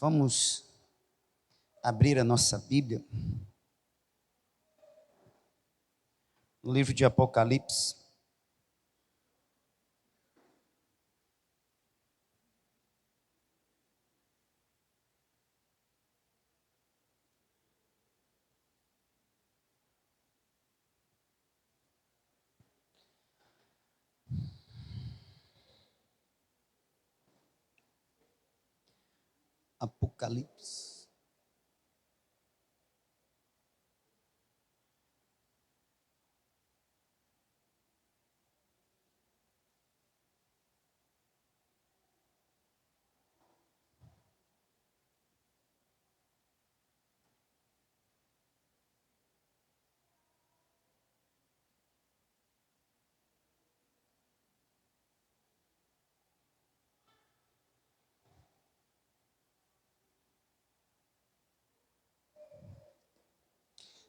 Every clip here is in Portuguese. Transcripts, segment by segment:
Vamos abrir a nossa Bíblia no livro de Apocalipse. Apocalipse.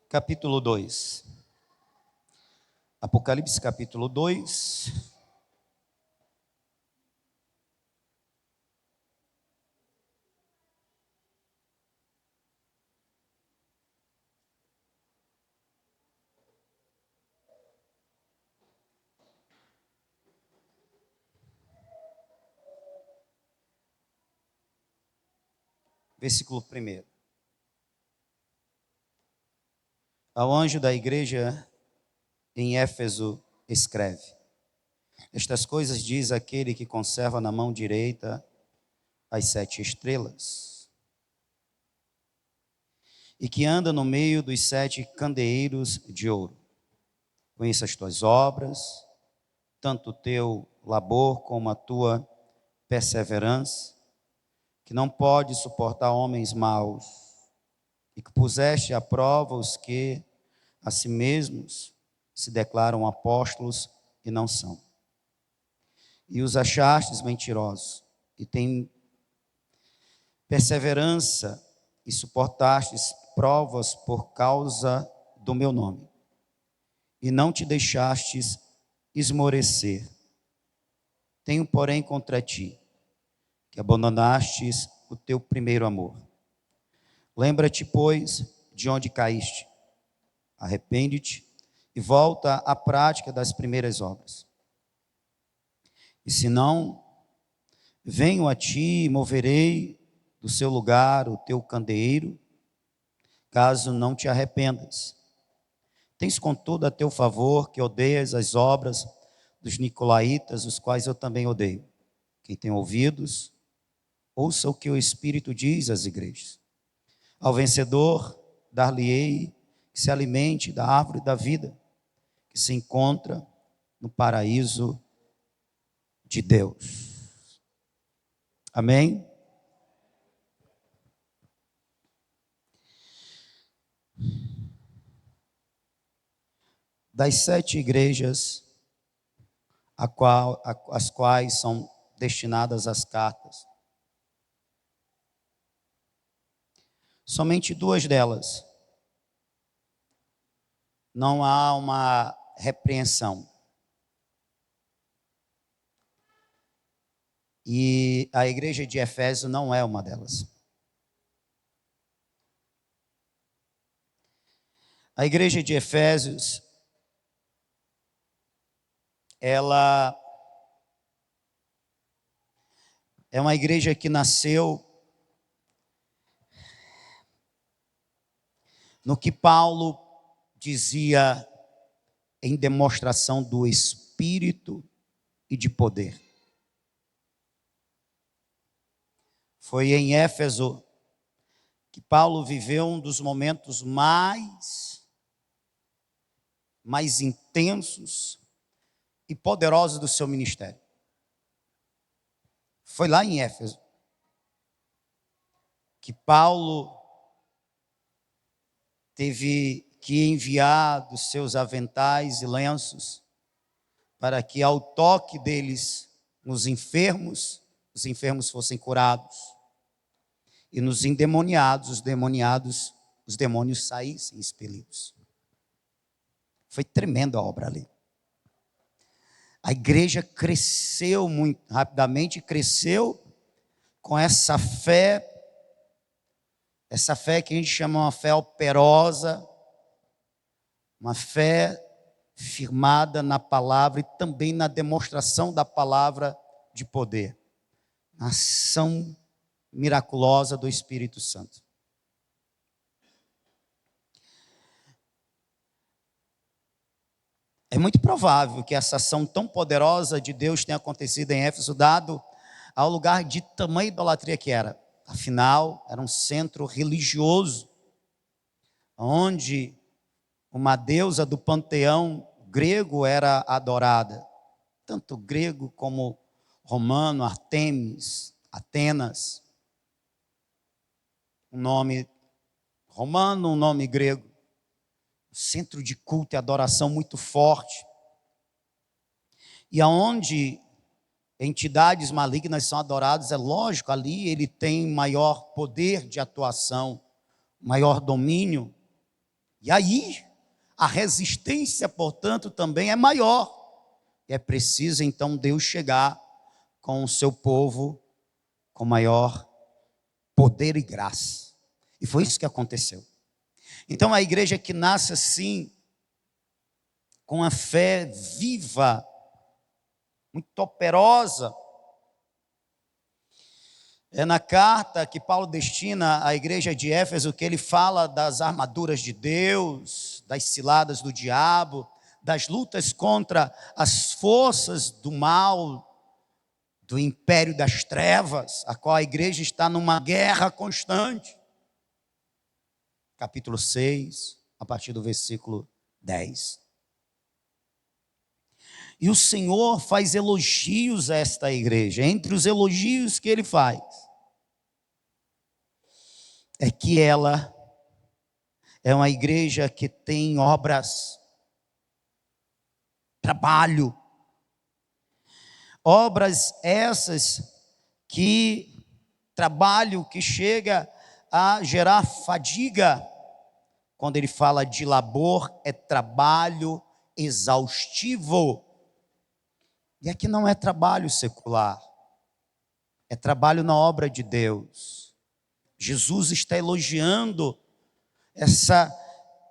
Capítulo 2. Apocalipse capítulo 2. Versículo 1. Ao anjo da igreja em Éfeso escreve: estas coisas diz aquele que conserva na mão direita as 7 estrelas, e que anda no meio dos 7 candeeiros de ouro. Conheço as tuas obras, tanto o teu labor como a tua perseverança, que não pode suportar homens maus, e que puseste à prova os que a si mesmos se declaram apóstolos e não são, e os achastes mentirosos, e tem perseverança, e suportastes provas por causa do meu nome, e não te deixastes esmorecer. Tenho, porém, contra ti, que abandonastes o teu primeiro amor. Lembra-te, pois, de onde caíste, arrepende-te e volta à prática das primeiras obras. E se não, venho a ti e moverei do seu lugar o teu candeeiro, caso não te arrependas. Tens contudo a teu favor que odeias as obras dos nicolaítas, os quais eu também odeio. Quem tem ouvidos, ouça o que o Espírito diz às igrejas. Ao vencedor, dar-lhe-ei que se alimente da árvore da vida, que se encontra no paraíso de Deus. Amém? Das 7 igrejas às quais são destinadas as cartas, somente 2 delas não há uma repreensão. E a igreja de Éfeso não é uma delas. A igreja de Efésios, ela é uma igreja que nasceu no que Paulo dizia em demonstração do Espírito e de poder. Foi em Éfeso que Paulo viveu um dos momentos mais intensos e poderosos do seu ministério. Foi lá em Éfeso que Paulo teve que enviar dos seus aventais e lenços para que ao toque deles nos enfermos, os enfermos fossem curados, e nos endemoniados, os demônios saíssem expelidos. Foi tremenda a obra ali. A igreja cresceu muito rapidamente, cresceu com essa fé Essa fé que a gente chama uma fé operosa, uma fé firmada na palavra e também na demonstração da palavra de poder, na ação miraculosa do Espírito Santo. É muito provável que essa ação tão poderosa de Deus tenha acontecido em Éfeso, dado ao lugar de tamanha idolatria que era. Afinal, era um centro religioso, onde uma deusa do panteão grego era adorada. Tanto grego como romano, Artemis, Atenas. Um nome romano, um nome grego. Centro de culto e adoração muito forte. E aonde entidades malignas são adoradas, é lógico, ali ele tem maior poder de atuação, maior domínio. E aí, a resistência, portanto, também é maior. E é preciso, então, Deus chegar com o seu povo com maior poder e graça. E foi isso que aconteceu. Então, a igreja que nasce assim, com a fé viva, muito operosa, é na carta que Paulo destina à igreja de Éfeso que ele fala das armaduras de Deus, das ciladas do diabo, das lutas contra as forças do mal, do império das trevas, a qual a igreja está numa guerra constante. Capítulo 6, a partir do versículo 10. E o Senhor faz elogios a esta igreja. Entre os elogios que ele faz, é que ela é uma igreja que tem obras, trabalho. Obras essas trabalho que chega a gerar fadiga. Quando ele fala de labor, é trabalho exaustivo. E aqui não é trabalho secular, é trabalho na obra de Deus. Jesus está elogiando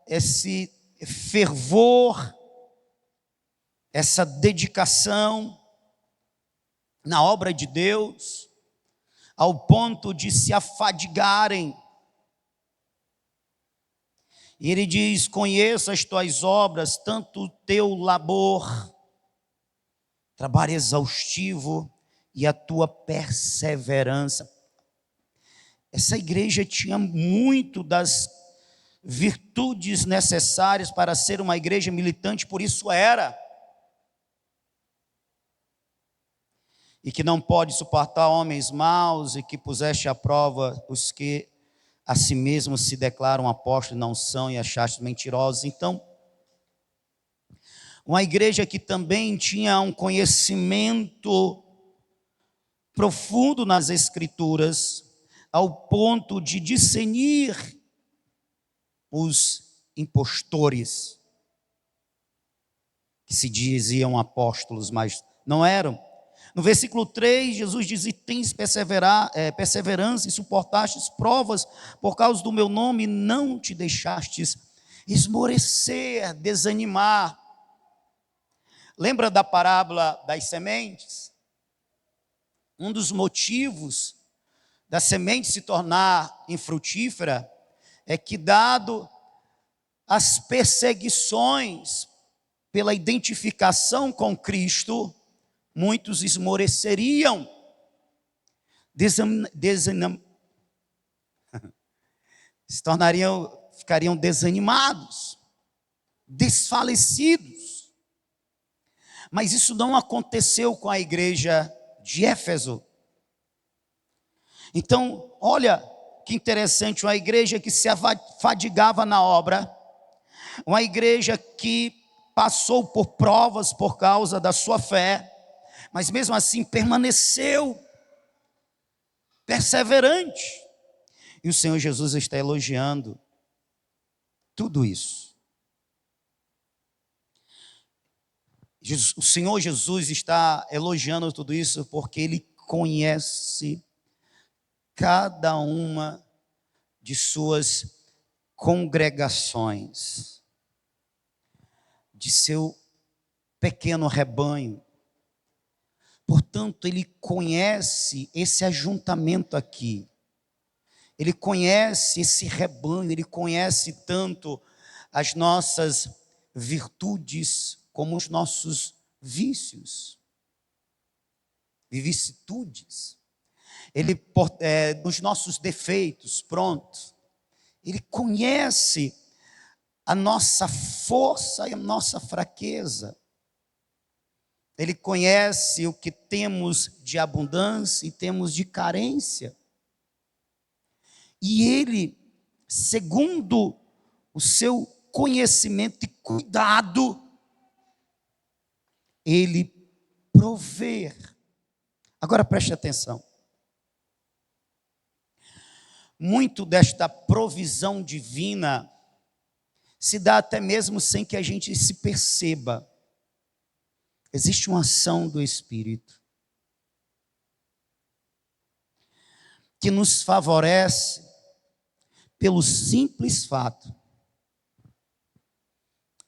esse fervor, essa dedicação na obra de Deus, ao ponto de se afadigarem. E ele diz: conheço as tuas obras, tanto o teu labor, trabalho exaustivo, e a tua perseverança. Essa igreja tinha muito das virtudes necessárias para ser uma igreja militante, por isso era. E que não pode suportar homens maus, e que puseste à prova os que a si mesmos se declaram apóstolos, não são, e achaste mentirosos. Então, uma igreja que também tinha um conhecimento profundo nas Escrituras, ao ponto de discernir os impostores, que se diziam apóstolos, mas não eram. No versículo 3, Jesus diz: e tens perseverança e suportastes provas por causa do meu nome, e não te deixastes esmorecer, desanimar. Lembra da parábola das sementes? Um dos motivos da semente se tornar infrutífera é que, dado as perseguições pela identificação com Cristo, muitos esmoreceriam, ficariam desanimados, desfalecidos. Mas isso não aconteceu com a igreja de Éfeso. Então, olha que interessante, uma igreja que se afadigava na obra, uma igreja que passou por provas por causa da sua fé, mas mesmo assim permaneceu perseverante. E o Senhor Jesus está elogiando tudo isso. O Senhor Jesus está elogiando tudo isso porque Ele conhece cada uma de suas congregações, de seu pequeno rebanho. Portanto, ele conhece esse ajuntamento aqui, ele conhece esse rebanho, ele conhece tanto as nossas virtudes como os nossos vícios, vicissitudes, os nossos defeitos, pronto. Ele conhece a nossa força e a nossa fraqueza. Ele conhece o que temos de abundância e temos de carência. E ele, segundo o seu conhecimento e cuidado, ele provê. Agora preste atenção. Muito desta provisão divina se dá até mesmo sem que a gente se perceba. Existe uma ação do Espírito que nos favorece pelo simples fato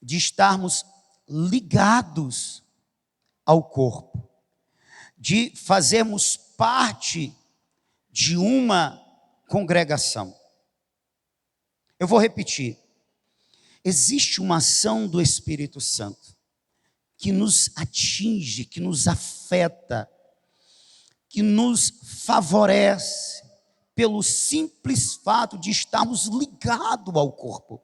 de estarmos ligados ao corpo, de fazermos parte de uma congregação. Eu vou repetir. Existe uma ação do Espírito Santo que nos atinge, que nos afeta, que nos favorece pelo simples fato de estarmos ligados ao corpo,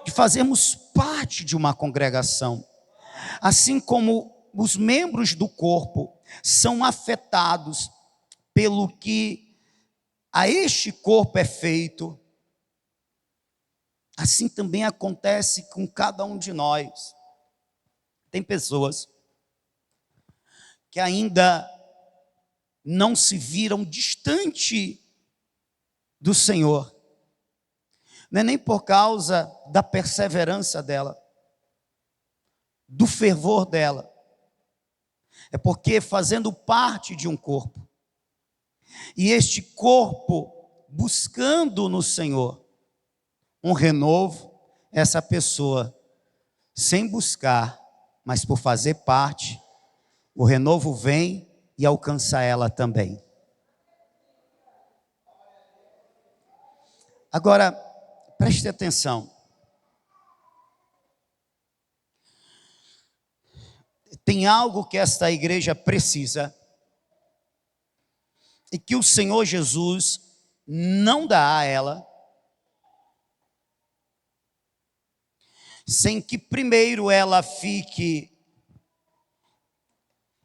de fazermos parte de uma congregação. Assim como os membros do corpo são afetados pelo que a este corpo é feito, assim também acontece com cada um de nós. Tem pessoas que ainda não se viram distante do Senhor. Não é nem por causa da perseverança dela, do fervor dela. É porque fazendo parte de um corpo, e este corpo buscando no Senhor um renovo, essa pessoa, sem buscar, mas por fazer parte, o renovo vem e alcança ela também. Agora, preste atenção. Tem algo que esta igreja precisa e que o Senhor Jesus não dá a ela, sem que primeiro ela fique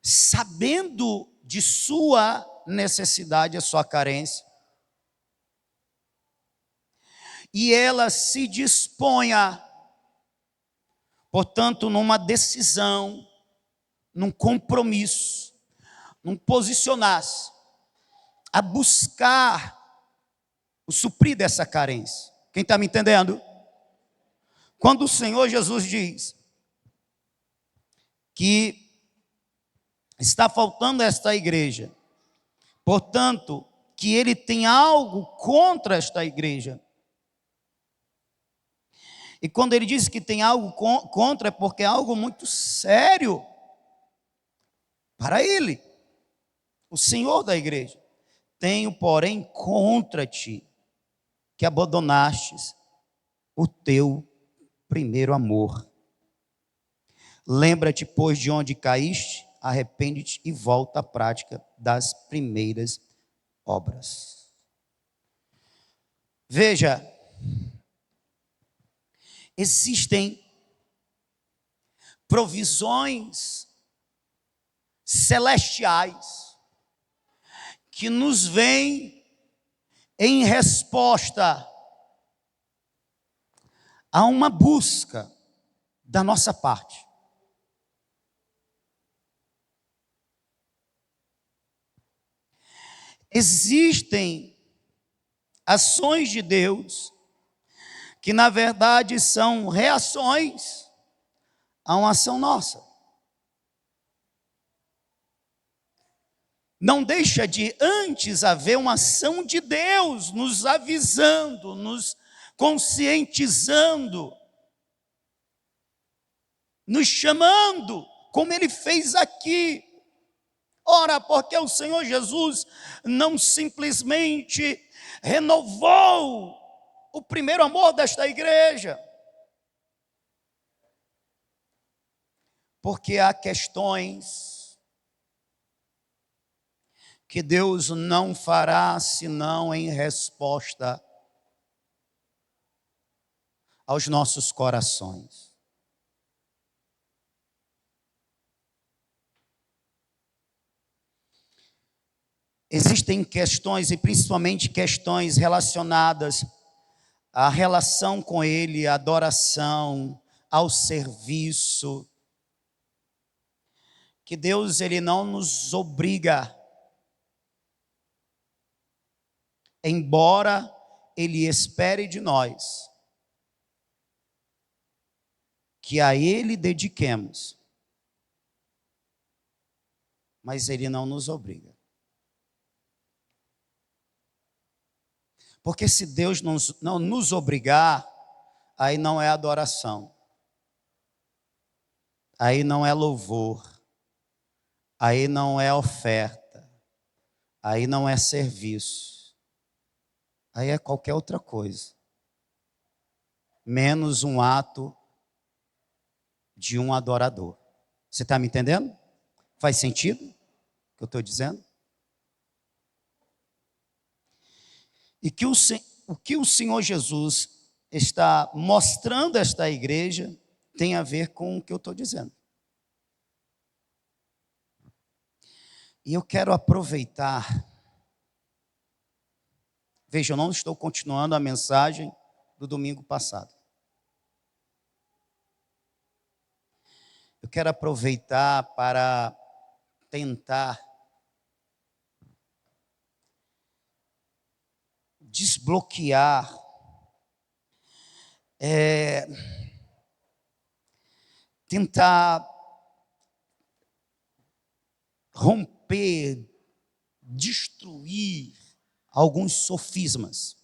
sabendo de sua necessidade, a sua carência, e ela se disponha, portanto, numa decisão, num compromisso, num posicionar-se, a buscar o suprir dessa carência. Quem está me entendendo? Quando o Senhor Jesus diz que está faltando esta igreja, portanto, que ele tem algo contra esta igreja, e quando ele diz que tem algo contra, é porque é algo muito sério para ele, o Senhor da igreja. Tenho, porém, contra ti, que abandonastes o teu primeiro amor. Lembra-te, pois, de onde caíste, arrepende-te e volta à prática das primeiras obras. Veja, existem provisões celestiais que nos vêm em resposta a uma busca da nossa parte. Existem ações de Deus que na verdade são reações a uma ação nossa. não deixa de antes haver uma ação de Deus nos avisando, nos conscientizando, nos chamando, como Ele fez aqui. Ora, porque o Senhor Jesus não simplesmente renovou o primeiro amor desta igreja, porque há questões que Deus não fará senão em resposta aos nossos corações. Existem questões, e principalmente questões relacionadas à relação com Ele, à adoração, ao serviço, que Deus Ele não nos obriga, embora Ele espere de nós que a Ele dediquemos, mas Ele não nos obriga. Porque se Deus não nos obrigar, aí não é adoração, aí não é louvor, aí não é oferta, aí não é serviço, aí é qualquer outra coisa, menos um ato de um adorador. Você está me entendendo? Faz sentido o que eu estou dizendo? E o que o Senhor Jesus está mostrando a esta igreja tem a ver com o que eu estou dizendo. E eu quero aproveitar. Veja, eu não estou continuando a mensagem do domingo passado. Eu quero aproveitar para tentar desbloquear, tentar romper, destruir alguns sofismas.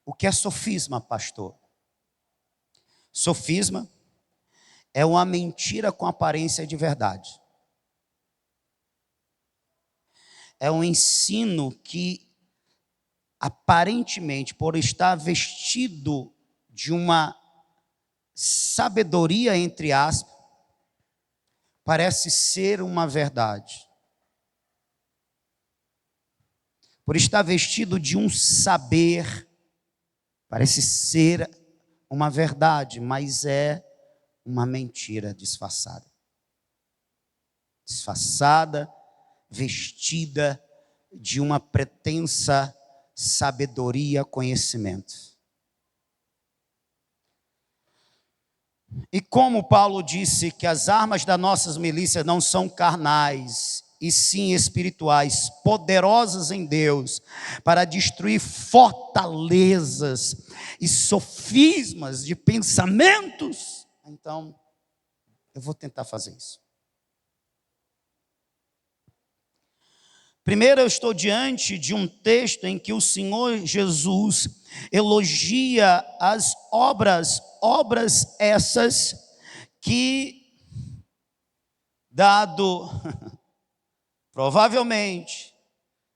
O que é sofisma, pastor? Sofisma é uma mentira com aparência de verdade. É um ensino que aparentemente, por estar vestido de uma sabedoria, entre aspas, parece ser uma verdade. Por estar vestido de um saber, parece ser uma verdade, mas é uma mentira disfarçada. Disfarçada, vestida de uma pretensa sabedoria, conhecimento. E como Paulo disse que as armas das nossas milícias não são carnais, e sim espirituais, poderosas em Deus, para destruir fortalezas e sofismas de pensamentos, então eu vou tentar fazer isso. Primeiro, eu estou diante de um texto em que o Senhor Jesus elogia as obras essas que, dado provavelmente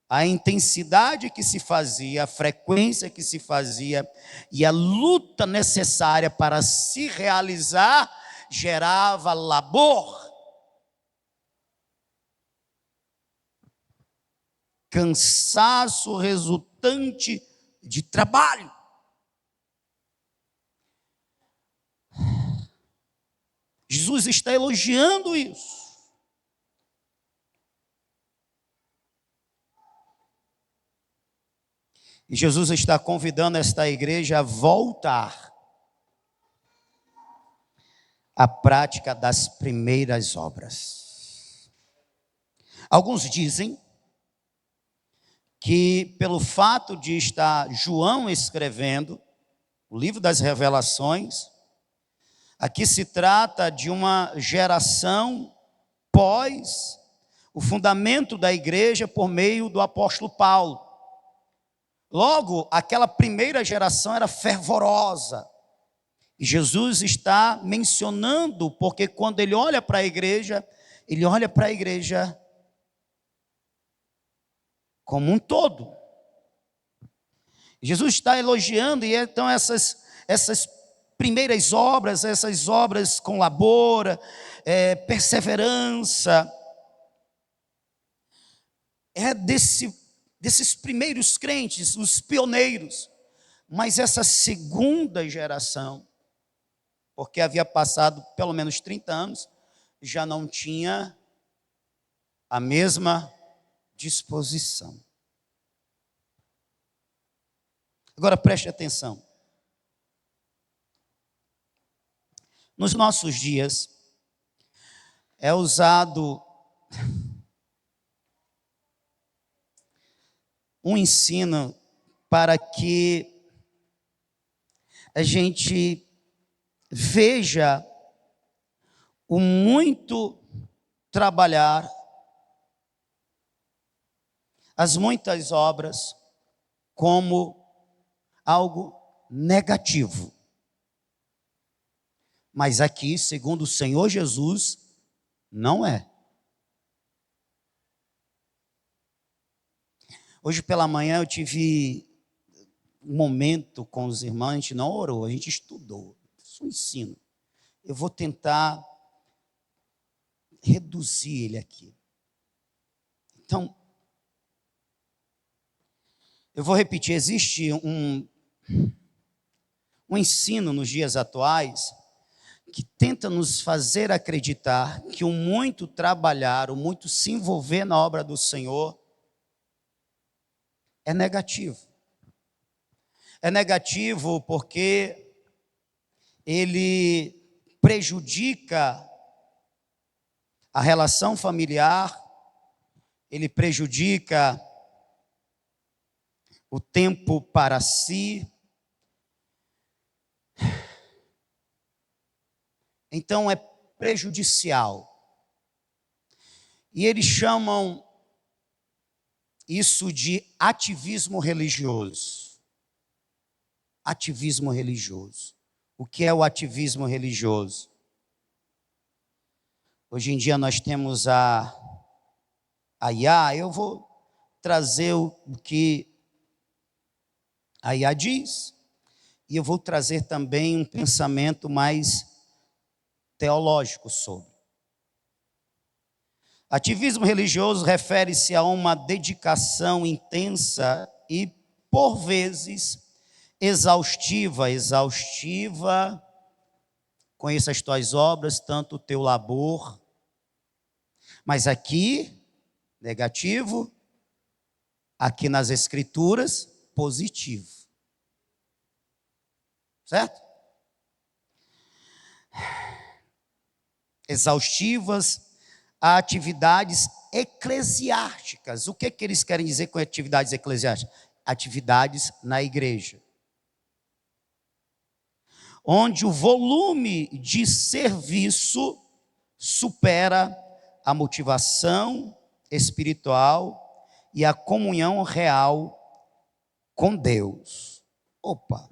a intensidade que se fazia, a frequência que se fazia e a luta necessária para se realizar, gerava labor, cansaço resultante de trabalho. Jesus está elogiando isso. E Jesus está convidando esta igreja a voltar à prática das primeiras obras. Alguns dizem que pelo fato de estar João escrevendo o livro das Revelações, aqui se trata de uma geração pós o fundamento da igreja por meio do apóstolo Paulo. Logo, aquela primeira geração era fervorosa. E Jesus está mencionando, porque quando ele olha para a igreja, ele olha para a igreja como um todo. Jesus está elogiando, e então essas primeiras obras, essas obras com labor, perseverança, desses primeiros crentes, os pioneiros. Mas essa segunda geração, porque havia passado pelo menos 30 anos, já não tinha a mesma disposição. Agora preste atenção. Nos nossos dias, é usado um ensino para que a gente veja o muito trabalhar, as muitas obras, como algo negativo. Mas aqui, segundo o Senhor Jesus, não é. Hoje pela manhã eu tive um momento com os irmãos, a gente não orou, a gente estudou. Isso é um ensino. Eu vou tentar reduzir ele aqui. Então, eu vou repetir, existe um ensino nos dias atuais que tenta nos fazer acreditar que o muito trabalhar, o muito se envolver na obra do Senhor é negativo. É negativo porque ele prejudica a relação familiar, ele prejudica o tempo para si. Então é prejudicial. E eles chamam isso de ativismo religioso. Ativismo religioso. O que é o ativismo religioso? Hoje em dia nós temos a IA. Eu vou trazer o que a IA diz, e eu vou trazer também um pensamento mais teológico sobre. Ativismo religioso refere-se a uma dedicação intensa e, por vezes, exaustiva, conheça as tuas obras, tanto o teu labor, mas aqui, negativo, aqui nas Escrituras, positivo. Certo? Exaustivas a atividades eclesiásticas. O que eles querem dizer com atividades eclesiásticas? Atividades na igreja, onde o volume de serviço supera a motivação espiritual e a comunhão real com Deus. Opa!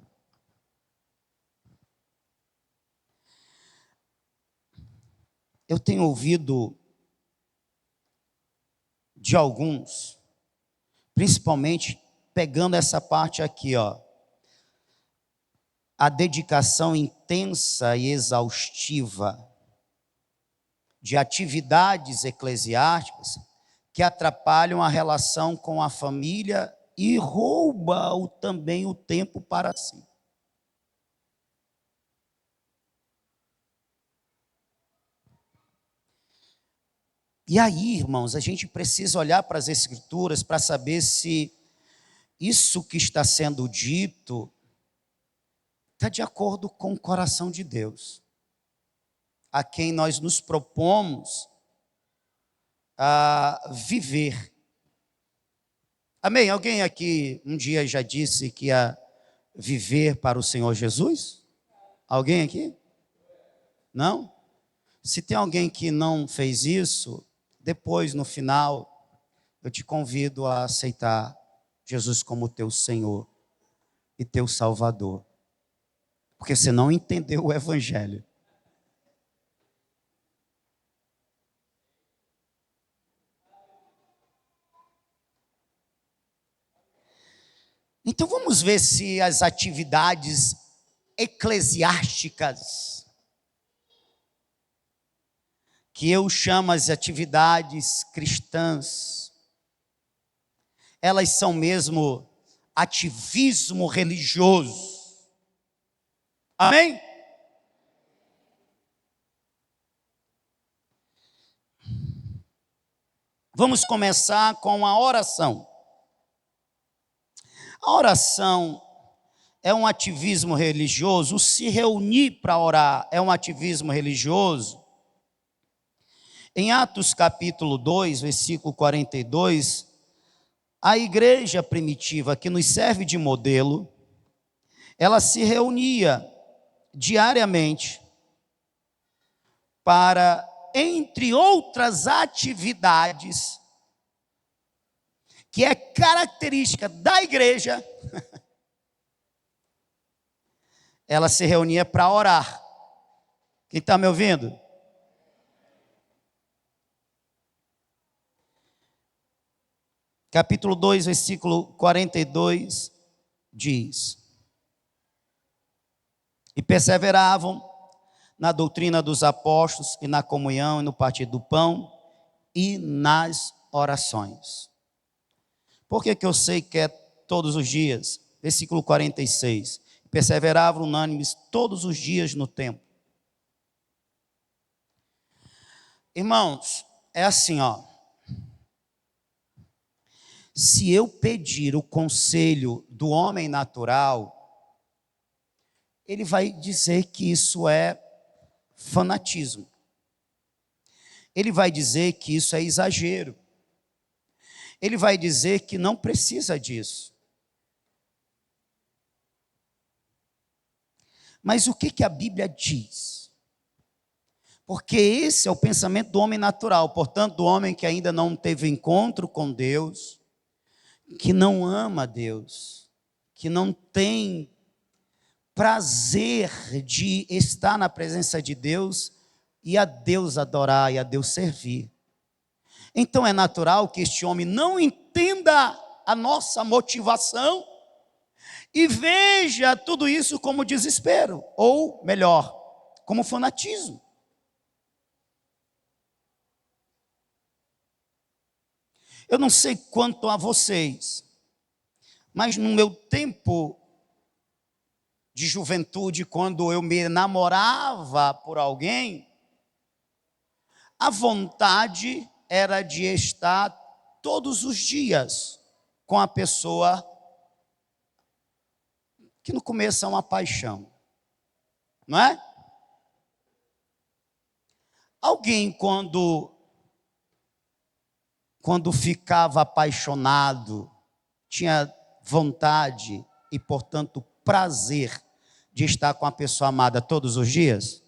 Eu tenho ouvido de alguns, principalmente pegando essa parte aqui, ó, a dedicação intensa e exaustiva de atividades eclesiásticas que atrapalham a relação com a família e rouba também o tempo para si. E aí, irmãos, a gente precisa olhar para as Escrituras para saber se isso que está sendo dito está de acordo com o coração de Deus, a quem nós nos propomos a viver. Amém? Alguém aqui um dia já disse que ia viver para o Senhor Jesus? Alguém aqui? Não? Se tem alguém que não fez isso, depois, no final, eu te convido a aceitar Jesus como teu Senhor e teu Salvador. Porque você não entendeu o Evangelho. Então vamos ver se as atividades eclesiásticas, que eu chamo as atividades cristãs, elas são mesmo ativismo religioso. Amém? Vamos começar com a oração. A oração é um ativismo religioso, o se reunir para orar é um ativismo religioso. Em Atos capítulo 2, versículo 42, a igreja primitiva que nos serve de modelo, ela se reunia diariamente para, entre outras atividades, que é característica da igreja, ela se reunia para orar. Quem está me ouvindo? Capítulo 2, versículo 42, diz: e perseveravam na doutrina dos apóstolos, e na comunhão, e no partir do pão, e nas orações. Por que eu sei que é todos os dias? Versículo 46. Perseveravam unânimes todos os dias no templo. Irmãos, é assim, ó. Se eu pedir o conselho do homem natural, ele vai dizer que isso é fanatismo. Ele vai dizer que isso é exagero. Ele vai dizer que não precisa disso. Mas o que a Bíblia diz? Porque esse é o pensamento do homem natural, portanto, do homem que ainda não teve encontro com Deus, que não ama Deus, que não tem prazer de estar na presença de Deus e a Deus adorar e a Deus servir. Então é natural que este homem não entenda a nossa motivação e veja tudo isso como desespero, ou melhor, como fanatismo. Eu não sei quanto a vocês, mas no meu tempo de juventude, quando eu me namorava por alguém, a vontade era de estar todos os dias com a pessoa que no começo é uma paixão, não é? Alguém quando ficava apaixonado, tinha vontade e, portanto, prazer de estar com a pessoa amada todos os dias?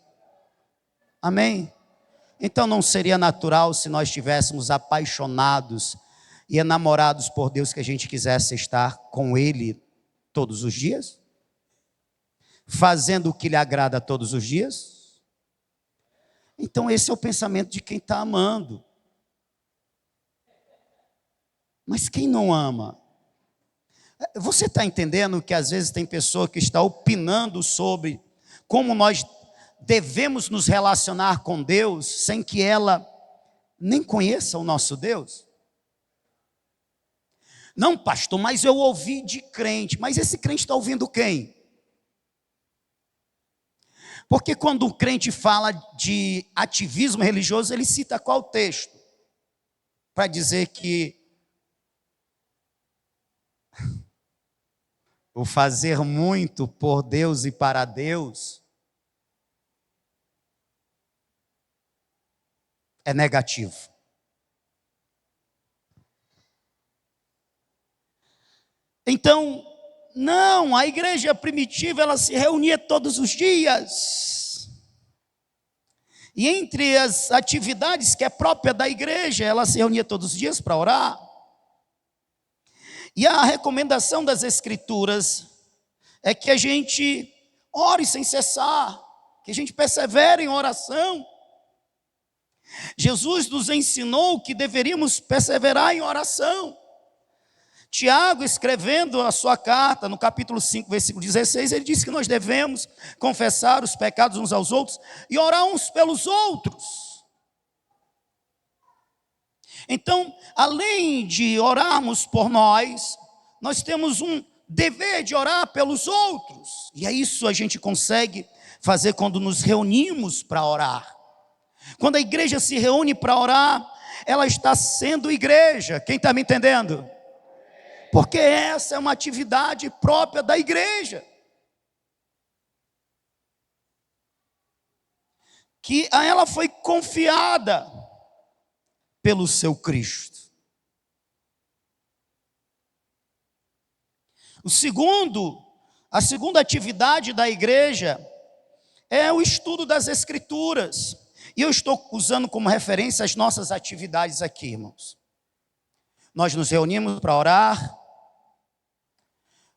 Amém? Então não seria natural se nós estivéssemos apaixonados e enamorados por Deus que a gente quisesse estar com Ele todos os dias? Fazendo o que lhe agrada todos os dias? Então esse é o pensamento de quem está amando. Mas quem não ama? Você está entendendo que às vezes tem pessoa que está opinando sobre como nós devemos nos relacionar com Deus sem que ela nem conheça o nosso Deus? Não, pastor, mas eu ouvi de crente. Mas esse crente está ouvindo quem? Porque quando o crente fala de ativismo religioso, ele cita qual texto? Para dizer que o fazer muito por Deus e para Deus é negativo. Então, não, a igreja primitiva, ela se reunia todos os dias. E entre as atividades que é própria da igreja, ela se reunia todos os dias para orar. E a recomendação das Escrituras é que a gente ore sem cessar, que a gente persevere em oração. Jesus nos ensinou que deveríamos perseverar em oração. Tiago, escrevendo a sua carta, no capítulo 5, versículo 16, ele diz que nós devemos confessar os pecados uns aos outros e orar uns pelos outros. Então, além de orarmos por nós, nós temos um dever de orar pelos outros. E é isso a gente consegue fazer quando nos reunimos para orar. Quando a igreja se reúne para orar, ela está sendo igreja. Quem está me entendendo? Porque essa é uma atividade própria da igreja, que a ela foi confiada pelo seu Cristo. A segunda atividade da igreja é o estudo das Escrituras. E eu estou usando como referência as nossas atividades aqui, irmãos. Nós nos reunimos para orar,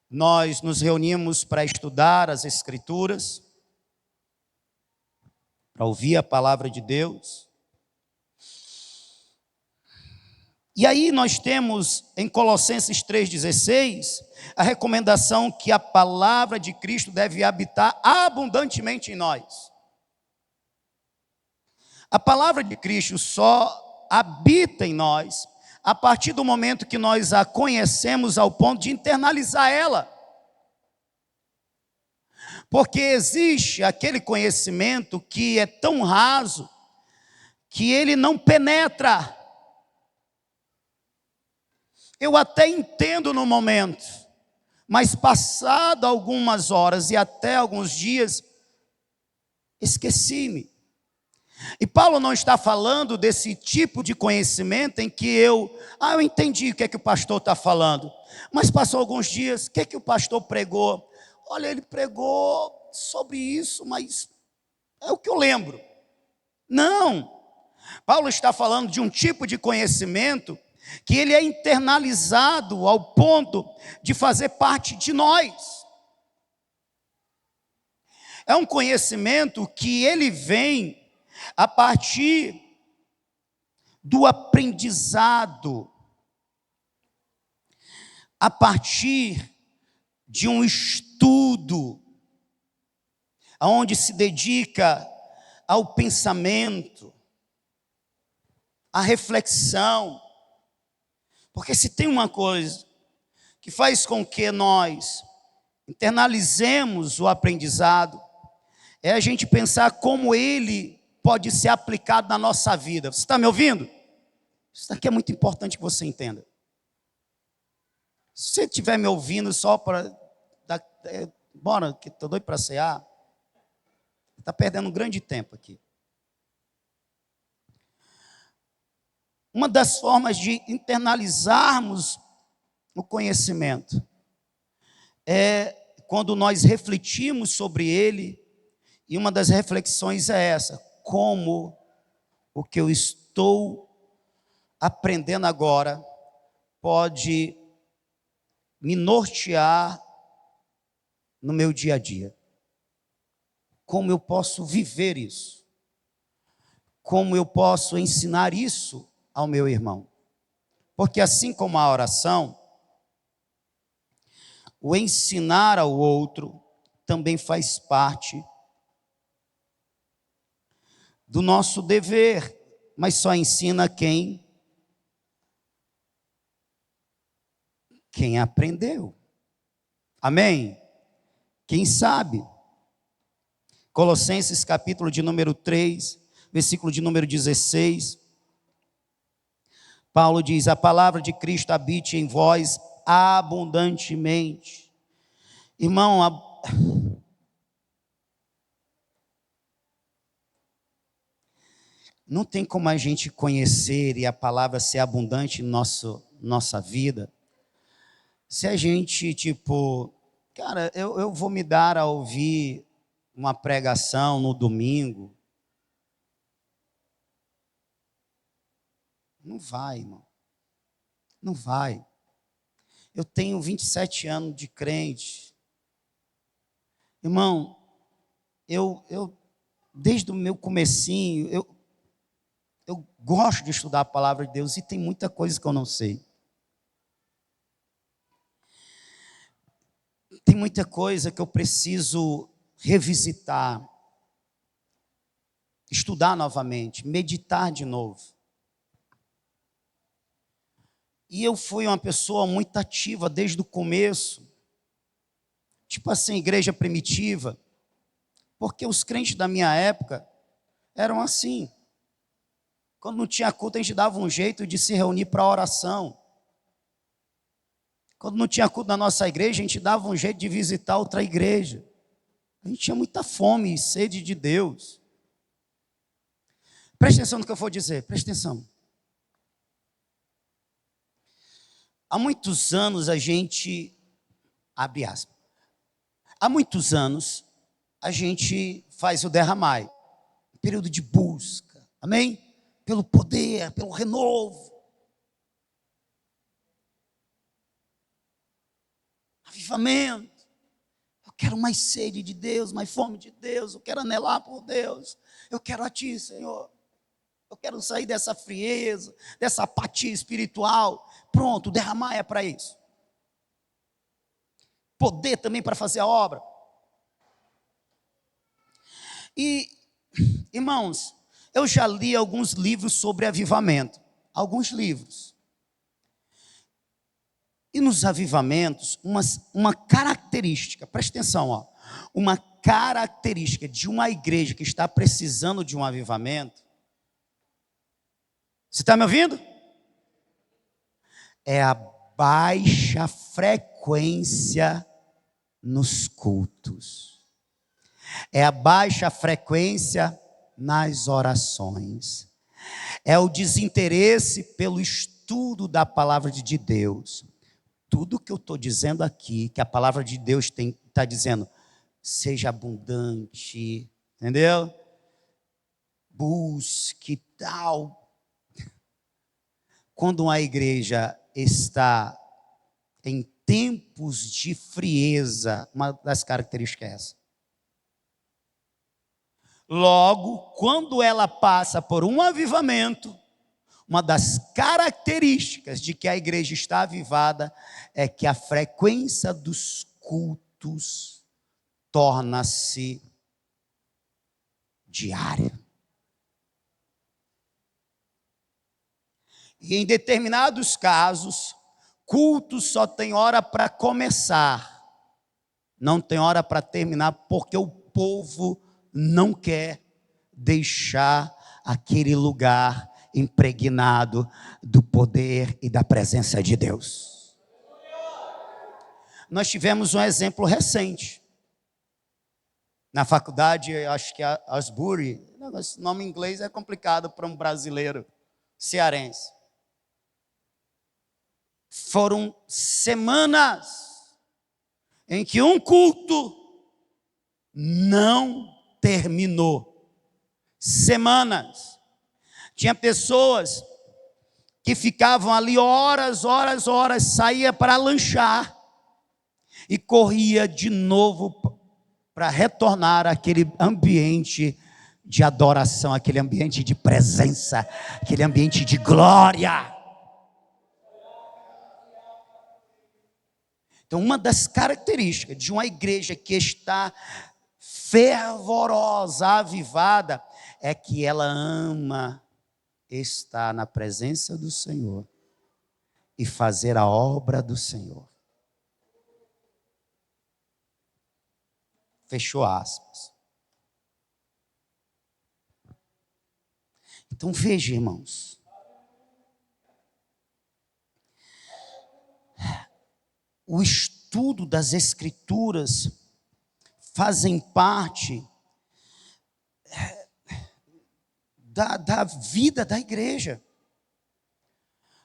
nós nos reunimos para estudar as Escrituras, para ouvir a palavra de Deus. E aí nós temos em Colossenses 3,16 a recomendação que a palavra de Cristo deve habitar abundantemente em nós. A palavra de Cristo só habita em nós a partir do momento que nós a conhecemos ao ponto de internalizar ela. Porque existe aquele conhecimento que é tão raso que ele não penetra. Eu até entendo no momento, mas passado algumas horas e até alguns dias, esqueci-me. E Paulo não está falando desse tipo de conhecimento em que eu entendi o que é que o pastor está falando. Mas passou alguns dias, o que é que o pastor pregou? Olha, ele pregou sobre isso, mas é o que eu lembro. Não, Paulo está falando de um tipo de conhecimento que ele é internalizado ao ponto de fazer parte de nós. É um conhecimento que ele vem a partir do aprendizado, a partir de um estudo, onde se dedica ao pensamento, à reflexão. Porque se tem uma coisa que faz com que nós internalizemos o aprendizado, é a gente pensar como ele pode ser aplicado na nossa vida. Você está me ouvindo? Isso aqui é muito importante que você entenda. Se você estiver me ouvindo só para... bora, que estou doido para cear, está perdendo um grande tempo aqui. Uma das formas de internalizarmos o conhecimento é quando nós refletimos sobre ele, e uma das reflexões é essa: como o que eu estou aprendendo agora pode me nortear no meu dia a dia. Como eu posso viver isso? Como eu posso ensinar isso ao meu irmão? Porque assim como a oração, o ensinar ao outro também faz parte do nosso dever, mas só ensina quem aprendeu. Amém? Quem sabe? Colossenses capítulo de número 3, versículo de número 16. Paulo diz: a palavra de Cristo habite em vós abundantemente. Irmão, não tem como a gente conhecer e a palavra ser abundante em nossa vida, se a gente, cara, eu vou me dar a ouvir uma pregação no domingo, Não vai, irmão. Não vai. Eu tenho 27 anos de crente. Irmão, eu desde o meu comecinho, eu gosto de estudar a palavra de Deus e tem muita coisa que eu não sei. Tem muita coisa que eu preciso revisitar, estudar novamente, meditar de novo. E eu fui uma pessoa muito ativa desde o começo, tipo assim, igreja primitiva, porque os crentes da minha época eram assim. Quando não tinha culto, a gente dava um jeito de se reunir para oração. Quando não tinha culto na nossa igreja, a gente dava um jeito de visitar outra igreja. A gente tinha muita fome e sede de Deus. Preste atenção no que eu vou dizer, preste atenção. Há muitos anos a gente, abre aspas, há muitos anos a gente faz o derramar, período de busca, amém? Pelo poder, pelo renovo. Avivamento. Eu quero mais sede de Deus, mais fome de Deus, eu quero anelar por Deus, eu quero a Ti, Senhor. Eu quero sair dessa frieza, dessa apatia espiritual. Pronto, derramar é para isso. Poder também para fazer a obra. E, irmãos, eu já li alguns livros sobre avivamento. Alguns livros. E nos avivamentos, uma característica, presta atenção, ó, uma característica de uma igreja que está precisando de um avivamento. Você está me ouvindo? É a baixa frequência nos cultos. É a baixa frequência nas orações. É o desinteresse pelo estudo da palavra de Deus. Tudo que eu estou dizendo aqui, que a palavra de Deus está dizendo, seja abundante, entendeu? Busque tal. Quando uma igreja está em tempos de frieza, uma das características é essa. Logo, quando ela passa por um avivamento, uma das características de que a igreja está avivada é que a frequência dos cultos torna-se diária. E em determinados casos, culto só tem hora para começar, não tem hora para terminar, porque o povo não quer deixar aquele lugar impregnado do poder e da presença de Deus. Nós tivemos um exemplo recente. Na faculdade, acho que é Asbury, esse nome em inglês é complicado para um brasileiro cearense. Foram semanas em que um culto não terminou. Semanas. Tinha pessoas que ficavam ali horas, saía para lanchar e corria de novo para retornar àquele ambiente de adoração, aquele ambiente de presença, aquele ambiente de glória. Então, uma das características de uma igreja que está fervorosa, avivada, é que ela ama estar na presença do Senhor e fazer a obra do Senhor. Fechou aspas. Então veja, irmãos. O estudo das Escrituras fazem parte da vida da igreja.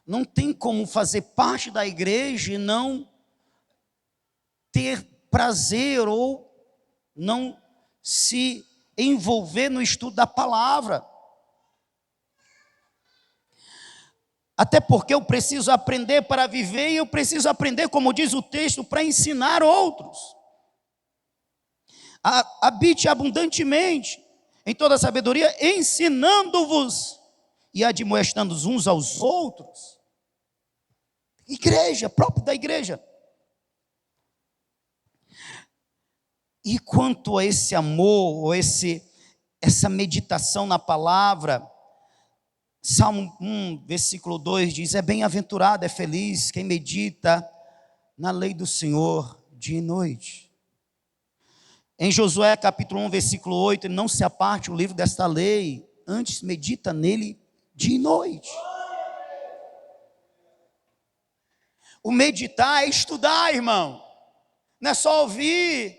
Não tem como fazer parte da igreja e não ter prazer ou não se envolver no estudo da palavra. Até porque eu preciso aprender para viver e eu preciso aprender, como diz o texto, para ensinar outros. Habite abundantemente em toda sabedoria, ensinando-vos e admoestando uns aos outros. Igreja, próprio da igreja. E quanto a esse amor, ou essa meditação na palavra, Salmo 1, versículo 2 diz: é bem-aventurado, é feliz quem medita na lei do Senhor dia e noite. Em Josué capítulo 1, versículo 8, não se aparte o livro desta lei, antes medita nele dia e noite. O meditar é estudar, irmão. Não é só ouvir,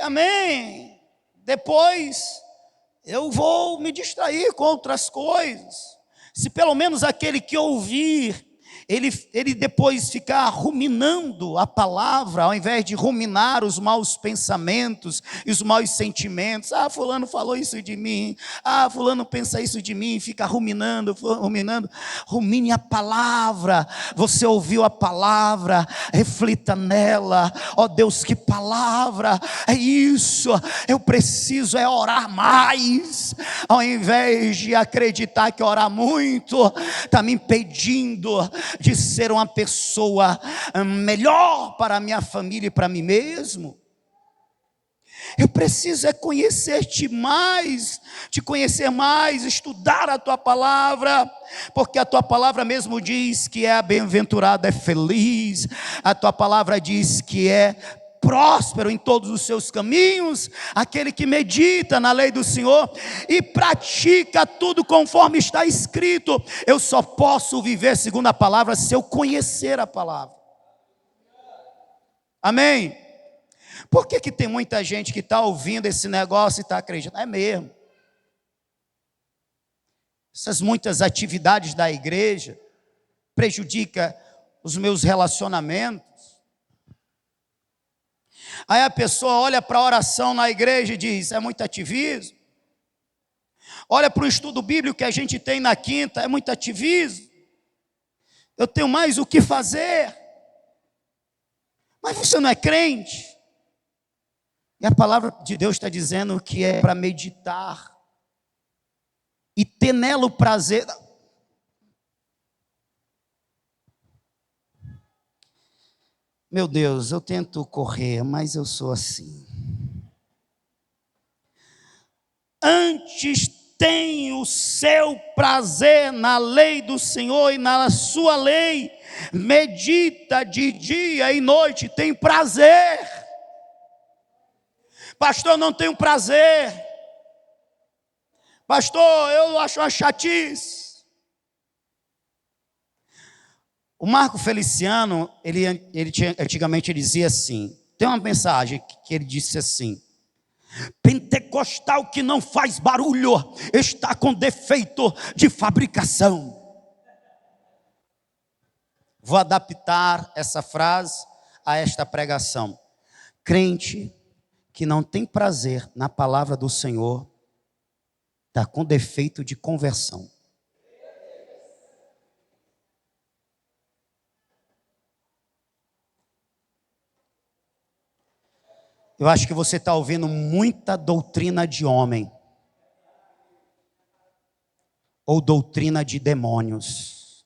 amém. Depois eu vou me distrair com outras coisas. Se pelo menos aquele que ouvir, ele depois ficar ruminando a palavra, ao invés de ruminar os maus pensamentos e os maus sentimentos. Ah, fulano falou isso de mim. Ah, fulano pensa isso de mim. Fica ruminando. Rumine a palavra. Você ouviu a palavra, reflita nela. Ó Deus, que palavra é isso? Eu preciso orar mais, ao invés de acreditar que orar muito está me impedindo de ser uma pessoa melhor para a minha família e para mim mesmo. Eu preciso conhecer-te mais, te conhecer mais, estudar a tua palavra, porque a tua palavra mesmo diz que é bem-aventurado, é feliz. A tua palavra diz que é próspero em todos os seus caminhos, aquele que medita na lei do Senhor e pratica tudo conforme está escrito. Eu só posso viver segundo a palavra se eu conhecer a palavra. Amém? Por que tem muita gente que está ouvindo esse negócio e está acreditando? É mesmo. Essas muitas atividades da igreja prejudicam os meus relacionamentos. Aí a pessoa olha para a oração na igreja e diz: é muito ativismo. Olha para o estudo bíblico que a gente tem na quinta: é muito ativismo. Eu tenho mais o que fazer. Mas você não é crente. E a palavra de Deus está dizendo que é para meditar e ter nela o prazer. Meu Deus, eu tento correr, mas eu sou assim. Antes tem o seu prazer na lei do Senhor e na sua lei medita de dia e noite. Tem prazer. Pastor, não tenho prazer. Pastor, eu acho uma chatice. O Marco Feliciano, antigamente ele dizia assim, tem uma mensagem que ele disse assim: pentecostal que não faz barulho está com defeito de fabricação. Vou adaptar essa frase a esta pregação. Crente que não tem prazer na palavra do Senhor está com defeito de conversão. Eu acho que você está ouvindo muita doutrina de homem, ou doutrina de demônios.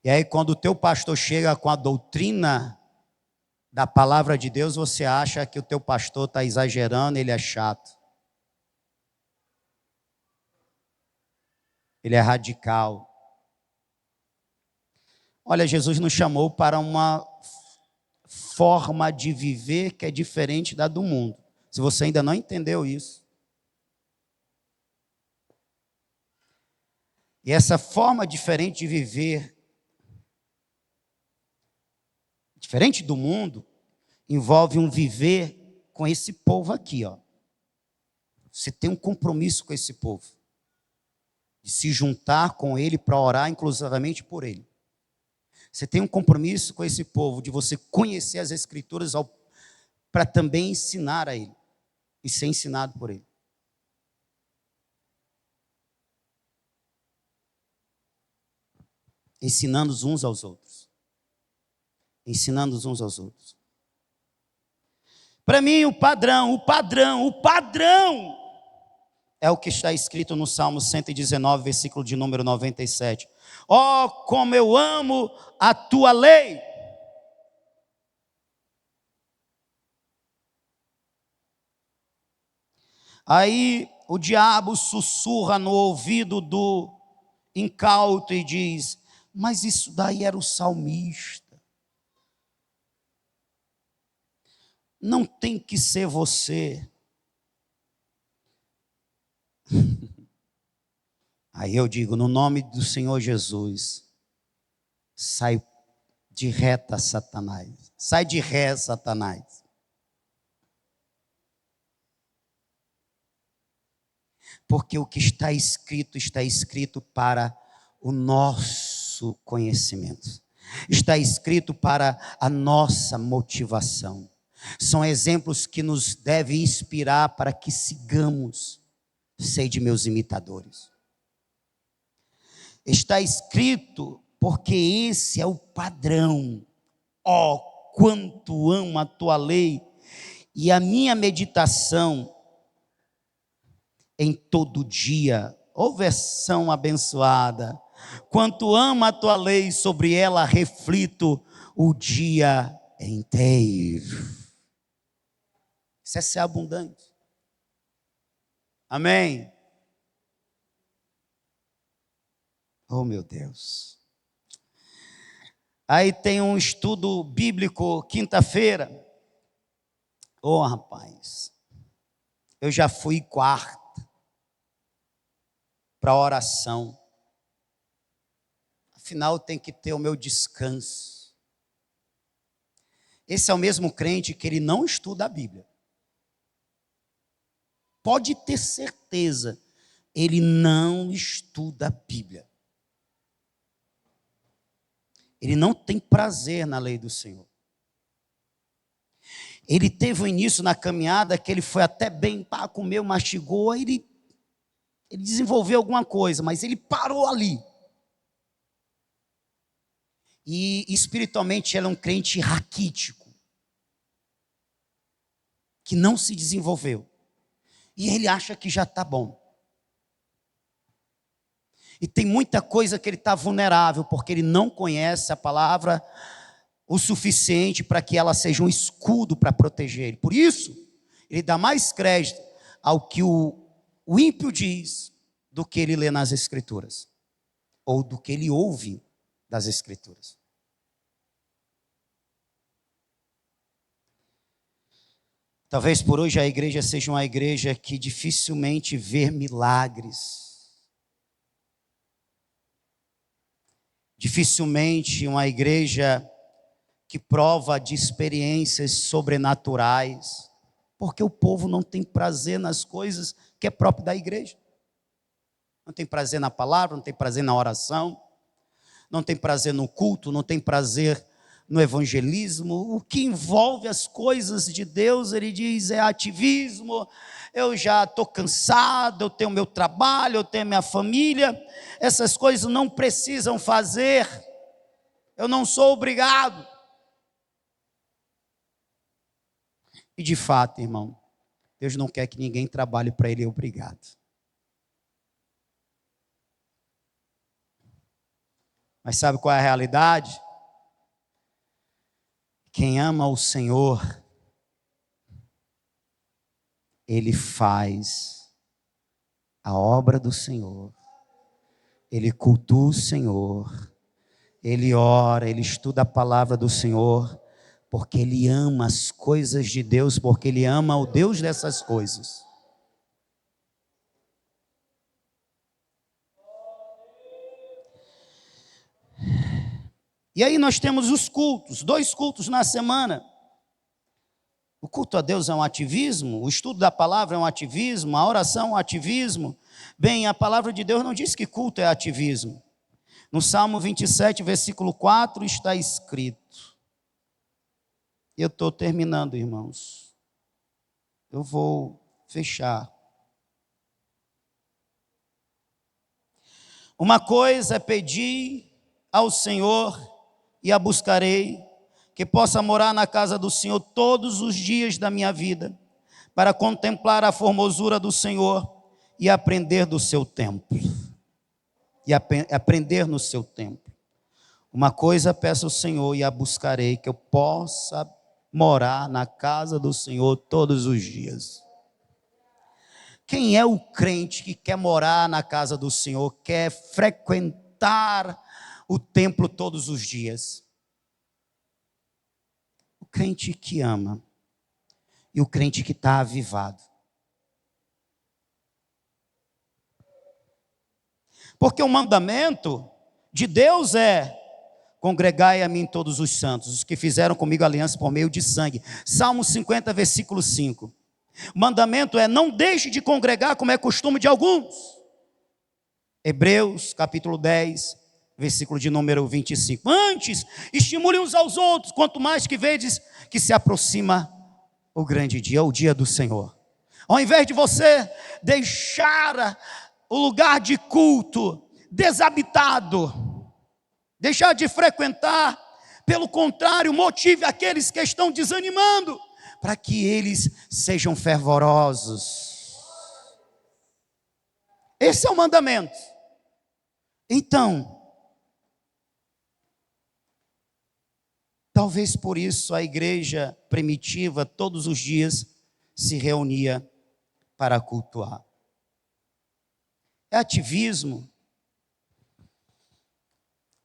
E aí quando o teu pastor chega com a doutrina da palavra de Deus, você acha que o teu pastor está exagerando, ele é chato. Ele é radical. Olha, Jesus nos chamou para uma forma de viver que é diferente da do mundo. Se você ainda não entendeu isso. E essa forma diferente de viver, diferente do mundo, envolve um viver com esse povo aqui, ó. Você tem um compromisso com esse povo, de se juntar com ele para orar inclusivamente por ele. Você tem um compromisso com esse povo, de você conhecer as Escrituras para também ensinar a ele e ser ensinado por ele. ensinando uns aos outros. Ensinando uns aos outros. Para mim, o padrão é o que está escrito no Salmo 119, versículo de número 97. Oh, como eu amo a tua lei! Aí o diabo sussurra no ouvido do incauto e diz: mas isso daí era o salmista. Não tem que ser você. Aí eu digo, no nome do Senhor Jesus, sai de reta, Satanás. Sai de ré, Satanás. Porque o que está escrito para o nosso conhecimento. Está escrito para a nossa motivação. São exemplos que nos devem inspirar para que sigamos. Sede meus imitadores. Está escrito porque esse é o padrão. Ó, quanto amo a tua lei, e a minha meditação em todo dia, ó versão abençoada, quanto amo a tua lei, sobre ela reflito o dia inteiro. Isso é ser abundante. Amém? Oh, meu Deus. Aí tem um estudo bíblico, quinta-feira. Oh, rapaz. Eu já fui quarta para oração. Afinal, tem que ter o meu descanso. Esse é o mesmo crente que ele não estuda a Bíblia. Pode ter certeza, ele não estuda a Bíblia. Ele não tem prazer na lei do Senhor. Ele teve um início na caminhada que ele foi até bem, comeu, mastigou, aí ele desenvolveu alguma coisa, mas ele parou ali. E espiritualmente ele é um crente raquítico, que não se desenvolveu. E ele acha que já está bom. E tem muita coisa que ele está vulnerável, porque ele não conhece a palavra o suficiente para que ela seja um escudo para proteger ele. Por isso, ele dá mais crédito ao que o ímpio diz do que ele lê nas Escrituras, ou do que ele ouve das Escrituras. Talvez por hoje a igreja seja uma igreja que dificilmente vê milagres. Dificilmente uma igreja que prova de experiências sobrenaturais, porque o povo não tem prazer nas coisas que é próprio da igreja. Não tem prazer na palavra, não tem prazer na oração, não tem prazer no culto, não tem prazer no evangelismo. O que envolve as coisas de Deus, ele diz, é ativismo. Eu já estou cansado, eu tenho meu trabalho, eu tenho minha família. Essas coisas não precisam fazer. Eu não sou obrigado. E de fato, irmão, Deus não quer que ninguém trabalhe para Ele obrigado. Mas sabe qual é a realidade? Quem ama o Senhor, ele faz a obra do Senhor, ele cultua o Senhor, ele ora, ele estuda a palavra do Senhor, porque ele ama as coisas de Deus, porque ele ama o Deus dessas coisas. E aí nós temos os cultos, 2 cultos na semana. O culto a Deus é um ativismo, o estudo da palavra é um ativismo, a oração é um ativismo. Bem, a palavra de Deus não diz que culto é ativismo. No Salmo 27, versículo 4, está escrito. Eu estou terminando, irmãos. Eu vou fechar. Uma coisa é pedir ao Senhor e a buscarei, que possa morar na casa do Senhor todos os dias da minha vida, para contemplar a formosura do Senhor e aprender do seu templo. E aprender no seu templo. Uma coisa peço ao Senhor e a buscarei, que eu possa morar na casa do Senhor todos os dias. Quem é o crente que quer morar na casa do Senhor, quer frequentar o templo todos os dias? O crente que ama e o crente que está avivado. Porque o mandamento de Deus é: congregai a mim todos os santos, os que fizeram comigo aliança por meio de sangue. Salmo 50, versículo 5. O mandamento é: não deixe de congregar, como é costume de alguns. Hebreus, capítulo 10, versículo de número 25. Antes, estimule uns aos outros, quanto mais que vedes que se aproxima o grande dia, o dia do Senhor. Ao invés de você deixar o lugar de culto desabitado, deixar de frequentar, pelo contrário, motive aqueles que estão desanimando, para que eles sejam fervorosos. Esse é o mandamento. Então, talvez por isso a igreja primitiva todos os dias se reunia para cultuar. É ativismo?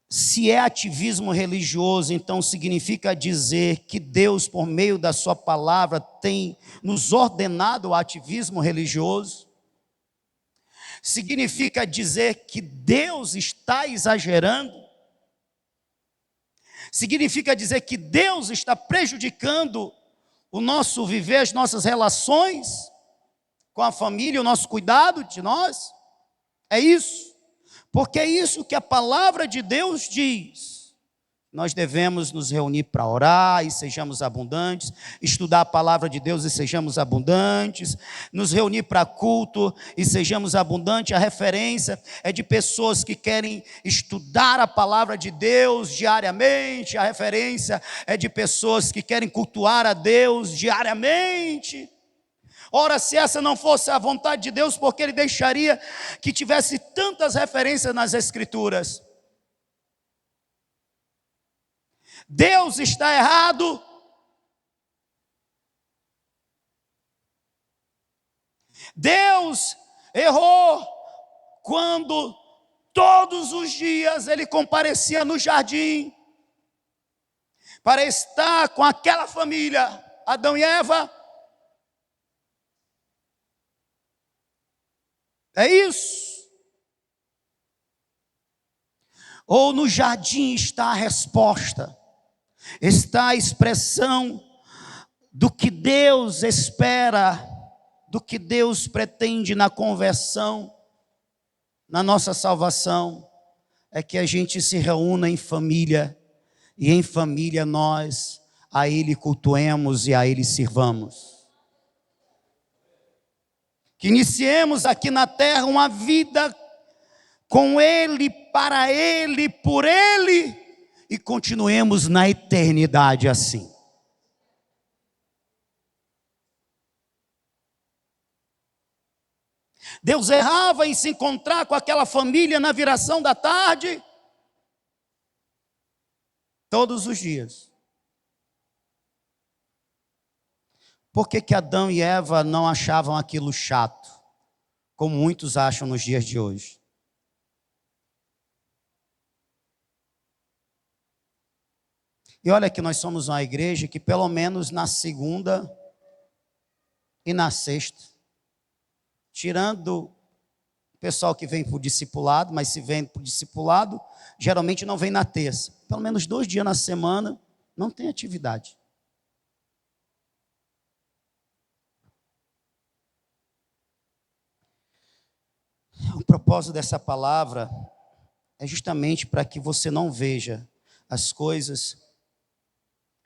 Se é ativismo religioso, então significa dizer que Deus, por meio da sua palavra, tem nos ordenado o ativismo religioso? Significa dizer que Deus está exagerando? Significa dizer que Deus está prejudicando o nosso viver, as nossas relações com a família, o nosso cuidado de nós? É isso? Porque é isso que a palavra de Deus diz. Nós devemos nos reunir para orar e sejamos abundantes, estudar a palavra de Deus e sejamos abundantes, nos reunir para culto e sejamos abundantes. A referência é de pessoas que querem estudar a palavra de Deus diariamente, a referência é de pessoas que querem cultuar a Deus diariamente. Ora, se essa não fosse a vontade de Deus, porque Ele deixaria que tivesse tantas referências nas Escrituras? Deus está errado? Deus errou quando todos os dias Ele comparecia no jardim para estar com aquela família, Adão e Eva? É isso? Ou no jardim está a resposta, está a expressão do que Deus espera, do que Deus pretende na conversão, na nossa salvação, é que a gente se reúna em família, e em família nós a Ele cultuemos e a Ele sirvamos. Que iniciemos aqui na terra uma vida com Ele, para Ele, por Ele, e continuemos na eternidade assim. Deus errava em se encontrar com aquela família na viração da tarde, todos os dias. Por que Adão e Eva não achavam aquilo chato, como muitos acham nos dias de hoje? E olha que nós somos uma igreja que pelo menos na segunda e na sexta, tirando o pessoal que vem para o discipulado, mas se vem para o discipulado, geralmente não vem na terça. Pelo menos 2 dias na semana não tem atividade. O propósito dessa palavra é justamente para que você não veja as coisas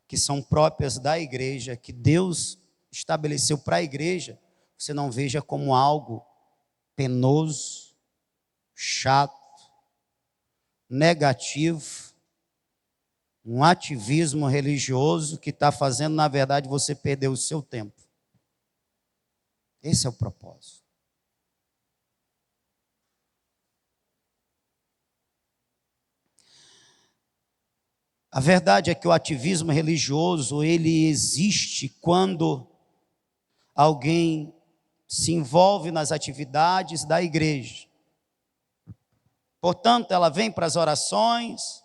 que são próprias da igreja, que Deus estabeleceu para a igreja, você não veja como algo penoso, chato, negativo, um ativismo religioso que está fazendo, na verdade, você perder o seu tempo. Esse é o propósito. A verdade é que o ativismo religioso, ele existe quando alguém se envolve nas atividades da igreja. Portanto, ela vem para as orações,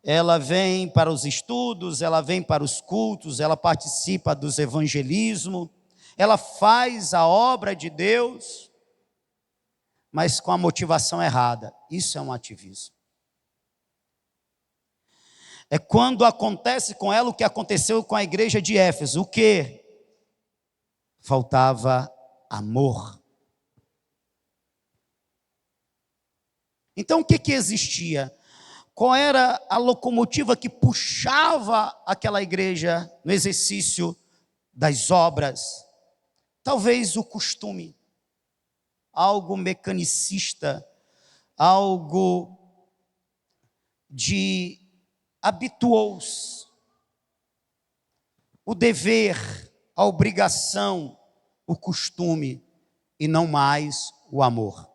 ela vem para os estudos, ela vem para os cultos, ela participa dos evangelismos, ela faz a obra de Deus, mas com a motivação errada. Isso é um ativismo. É quando acontece com ela o que aconteceu com a igreja de Éfeso. O quê? Faltava amor. Então o que existia? Qual era a locomotiva que puxava aquela igreja no exercício das obras? Talvez o costume, algo mecanicista, algo de habituou-se. O dever, a obrigação, o costume e não mais o amor.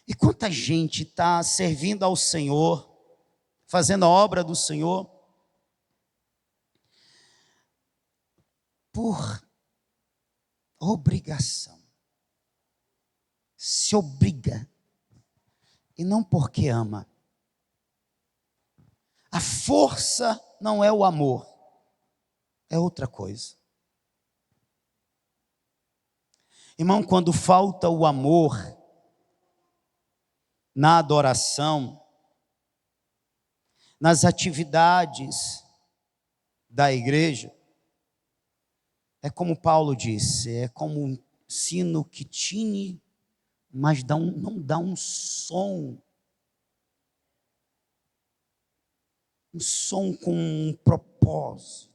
E quanta gente está servindo ao Senhor, fazendo a obra do Senhor, por obrigação. Se obriga, e não porque ama. A força não é o amor, é outra coisa. Irmão, quando falta o amor na adoração, nas atividades da igreja, é como Paulo disse, é como um sino que tine, mas não dá um som. Um som com um propósito.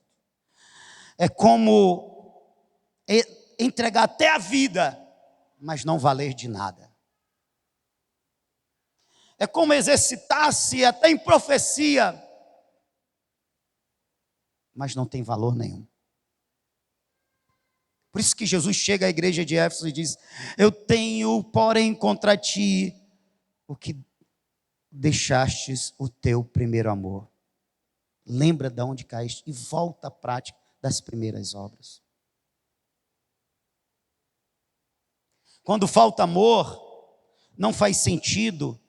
É como entregar até a vida, mas não valer de nada. É como exercitar-se até em profecia, mas não tem valor nenhum. Por isso que Jesus chega à igreja de Éfeso e diz: eu tenho, porém, contra ti o que deixastes o teu primeiro amor. Lembra de onde caíste e volta à prática das primeiras obras. Quando falta amor, não faz sentido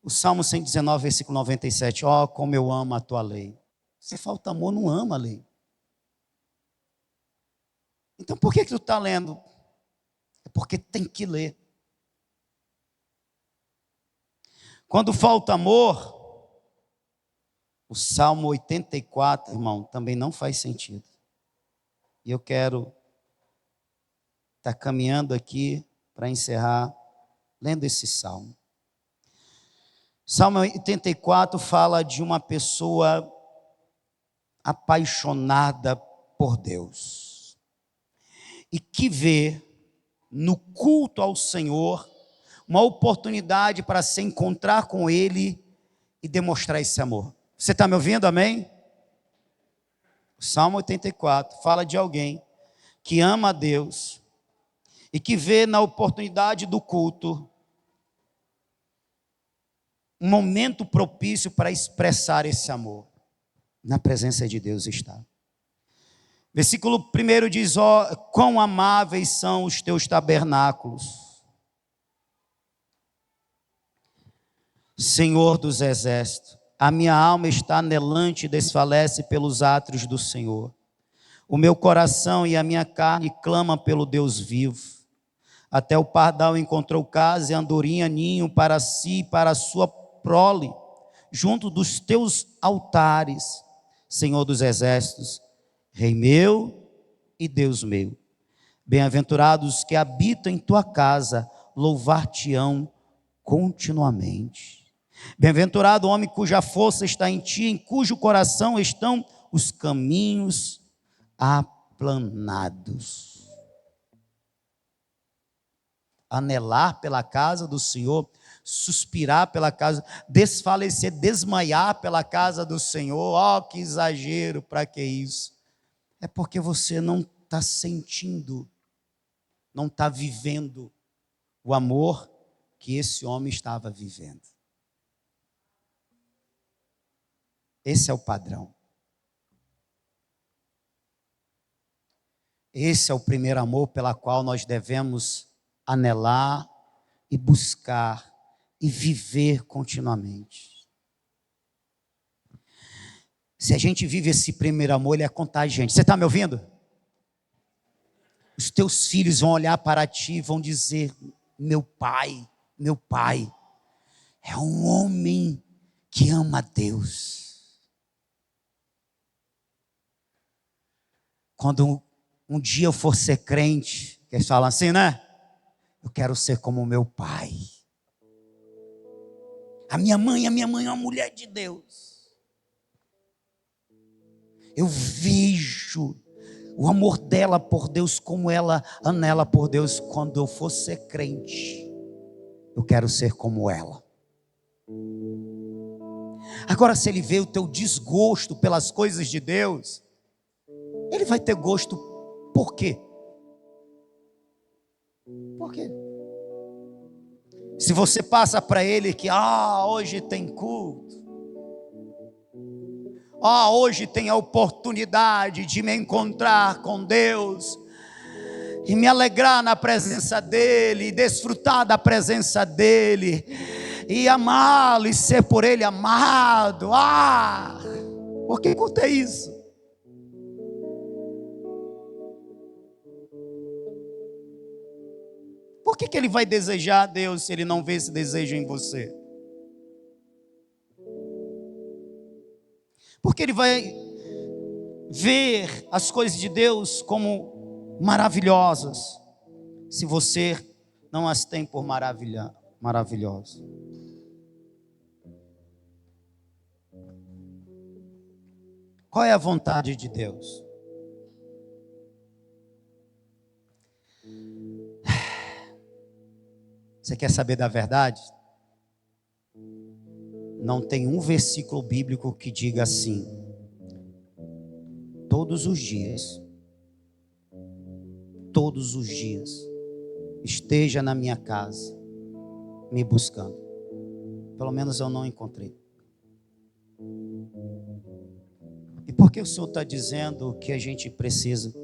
o Salmo 119, versículo 97. Ó, como eu amo a tua lei. Se falta amor, não ama a lei. Então por que tu está lendo? É porque tem que ler. Quando falta amor, o Salmo 84, irmão, também não faz sentido. E eu quero estar caminhando aqui para encerrar, lendo esse salmo. Salmo 84 fala de uma pessoa apaixonada por Deus e que vê no culto ao Senhor uma oportunidade para se encontrar com Ele e demonstrar esse amor. Você está me ouvindo, amém? O Salmo 84 fala de alguém que ama a Deus e que vê na oportunidade do culto um momento propício para expressar esse amor. Na presença de Deus está. Versículo 1 diz: ó, quão amáveis são os teus tabernáculos, Senhor dos exércitos. A minha alma está anelante e desfalece pelos átrios do Senhor. O meu coração e a minha carne clamam pelo Deus vivo. Até o pardal encontrou casa e a andorinha ninho para si e para a sua prole, junto dos teus altares, Senhor dos exércitos, Rei meu e Deus meu. Bem-aventurados os que habitam em tua casa, louvar-te-ão continuamente. Bem-aventurado o homem cuja força está em ti, em cujo coração estão os caminhos aplanados. anelar pela casa do Senhor, suspirar pela casa, desfalecer, desmaiar pela casa do Senhor. Oh, que exagero, para que isso? É porque você não está sentindo, não está vivendo o amor que esse homem estava vivendo. Esse é o padrão. Esse é o primeiro amor pela qual nós devemos anelar e buscar e viver continuamente. Se a gente vive esse primeiro amor, ele é contagiante. Você está me ouvindo? Os teus filhos vão olhar para ti e vão dizer: meu pai é um homem que ama a Deus. Quando um dia eu for ser crente, que eles falam assim, né? Eu quero ser como meu pai. A minha mãe é uma mulher de Deus. Eu vejo o amor dela por Deus, como ela anela por Deus. Quando eu for ser crente, eu quero ser como ela. Agora, se ele vê o teu desgosto pelas coisas de Deus, ele vai ter gosto por quê? Por quê? Se você passa para ele que hoje tem culto, hoje tem a oportunidade de me encontrar com Deus e me alegrar na presença dele, e desfrutar da presença dele, e amá-lo e ser por ele amado. Por que culto é isso? Por que ele vai desejar a Deus se ele não vê esse desejo em você? Porque ele vai ver as coisas de Deus como maravilhosas, se você não as tem por maravilhosas. Qual é a vontade de Deus? Você quer saber da verdade? Não tem um versículo bíblico que diga assim: todos os dias, esteja na minha casa, me buscando. Pelo menos eu não encontrei. E por que o Senhor está dizendo que a gente precisa?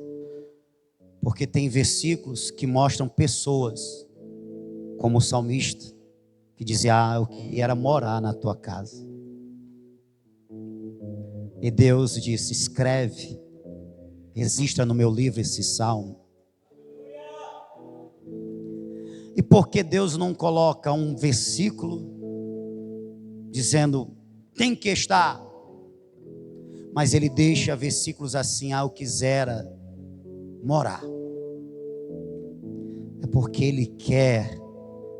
Porque tem versículos que mostram pessoas, como o salmista, que dizia: eu queria morar na tua casa. E Deus disse: escreve, registra no meu livro esse salmo. E por que Deus não coloca um versículo dizendo tem que estar, mas Ele deixa versículos assim: eu quisera morar? É porque Ele quer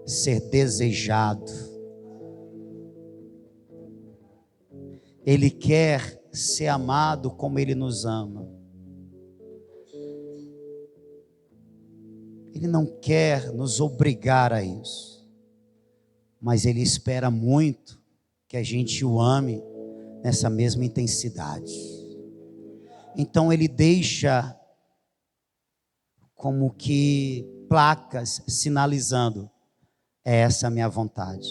ser desejado. Ele quer ser amado como Ele nos ama. Ele não quer nos obrigar a isso, mas Ele espera muito que a gente o ame nessa mesma intensidade. Então Ele deixa como que placas sinalizando: é essa a minha vontade.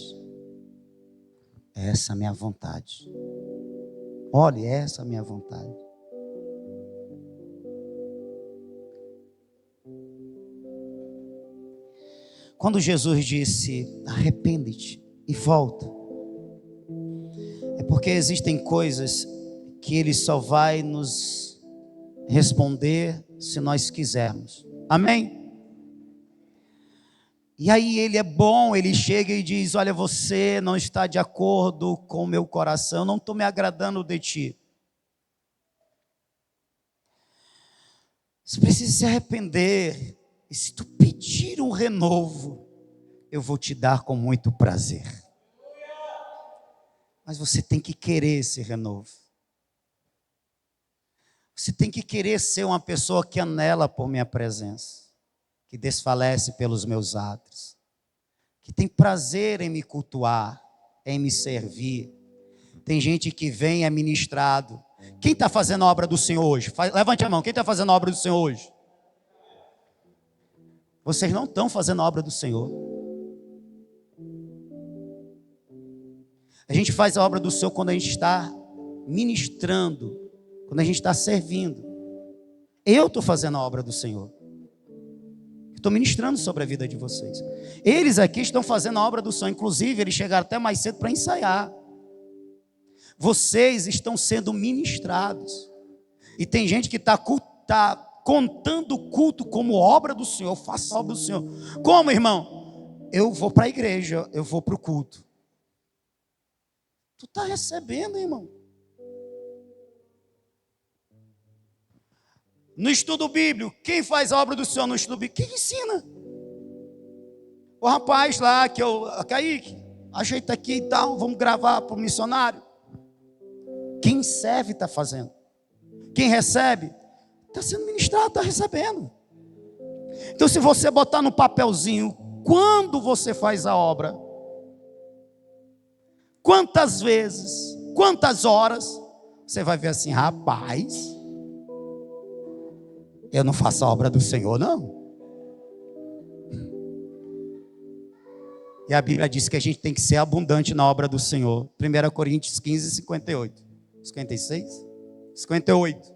É essa a minha vontade. Olha, é essa a minha vontade. Quando Jesus disse: arrepende-te e volta, é porque existem coisas que Ele só vai nos responder se nós quisermos. Amém? E aí Ele é bom, Ele chega e diz: olha, você não está de acordo com o meu coração, eu não estou me agradando de ti. Você precisa se arrepender, e se tu pedir um renovo, eu vou te dar com muito prazer. Mas você tem que querer esse renovo. Você tem que querer ser uma pessoa que anela por minha presença. que desfalece pelos meus atos, que tem prazer em me cultuar, em me servir. Tem gente que vem é ministrado. Quem está fazendo a obra do Senhor hoje? Levante a mão, quem está fazendo a obra do Senhor hoje? Vocês não estão fazendo a obra do Senhor. A gente faz a obra do Senhor quando a gente está ministrando, quando a gente está servindo. Eu estou fazendo a obra do Senhor. Estou ministrando sobre a vida de vocês. Eles aqui estão fazendo a obra do Senhor. Inclusive, eles chegaram até mais cedo para ensaiar. Vocês estão sendo ministrados. E tem gente que está contando o culto como obra do Senhor. Eu faço a obra do Senhor. Como, irmão? Eu vou para a igreja, eu vou para o culto. Tu está recebendo, irmão. No estudo bíblico, quem faz a obra do Senhor no estudo bíblico? Quem ensina? O rapaz lá, Kaique, ajeita aqui e tal, vamos gravar para o missionário. Quem serve está fazendo. Quem recebe, está sendo ministrado, está recebendo. Então, se você botar no papelzinho, quando você faz a obra, quantas vezes, quantas horas, você vai ver assim, rapaz, eu não faço a obra do Senhor, não. E a Bíblia diz que a gente tem que ser abundante na obra do Senhor. 1 Coríntios 15, 58. 56? 58.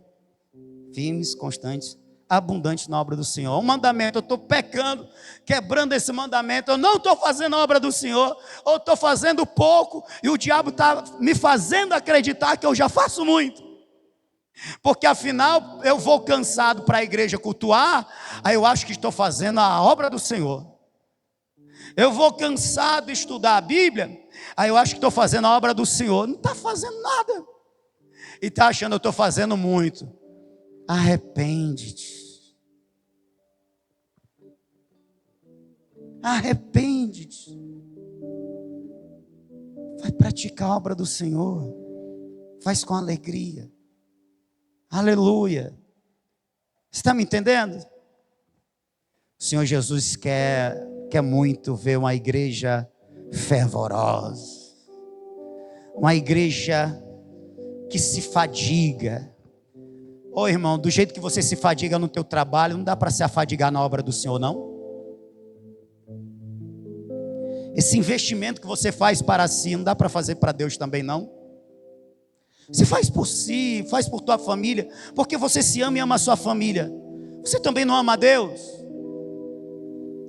Firmes, constantes, abundantes na obra do Senhor. Um mandamento, eu estou pecando, quebrando esse mandamento, eu não estou fazendo a obra do Senhor, ou estou fazendo pouco, e o diabo está me fazendo acreditar que eu já faço muito. Porque afinal eu vou cansado para a igreja cultuar, aí eu acho que estou fazendo a obra do Senhor. Eu vou cansado de estudar a Bíblia, aí eu acho que estou fazendo a obra do Senhor. Não está fazendo nada. E está achando que eu estou fazendo muito. Arrepende-te. Arrepende-te. Vai praticar a obra do Senhor. Faz com alegria. Aleluia. Você está me entendendo? O Senhor Jesus quer muito ver uma igreja fervorosa. Uma igreja que se fadiga. Ô irmão, do jeito que você se fadiga no teu trabalho, não dá para se afadigar na obra do Senhor, não? Esse investimento que você faz para si, não dá para fazer para Deus também, não? Você faz por si, faz por tua família, porque você se ama e ama a sua família. Você também não ama a Deus?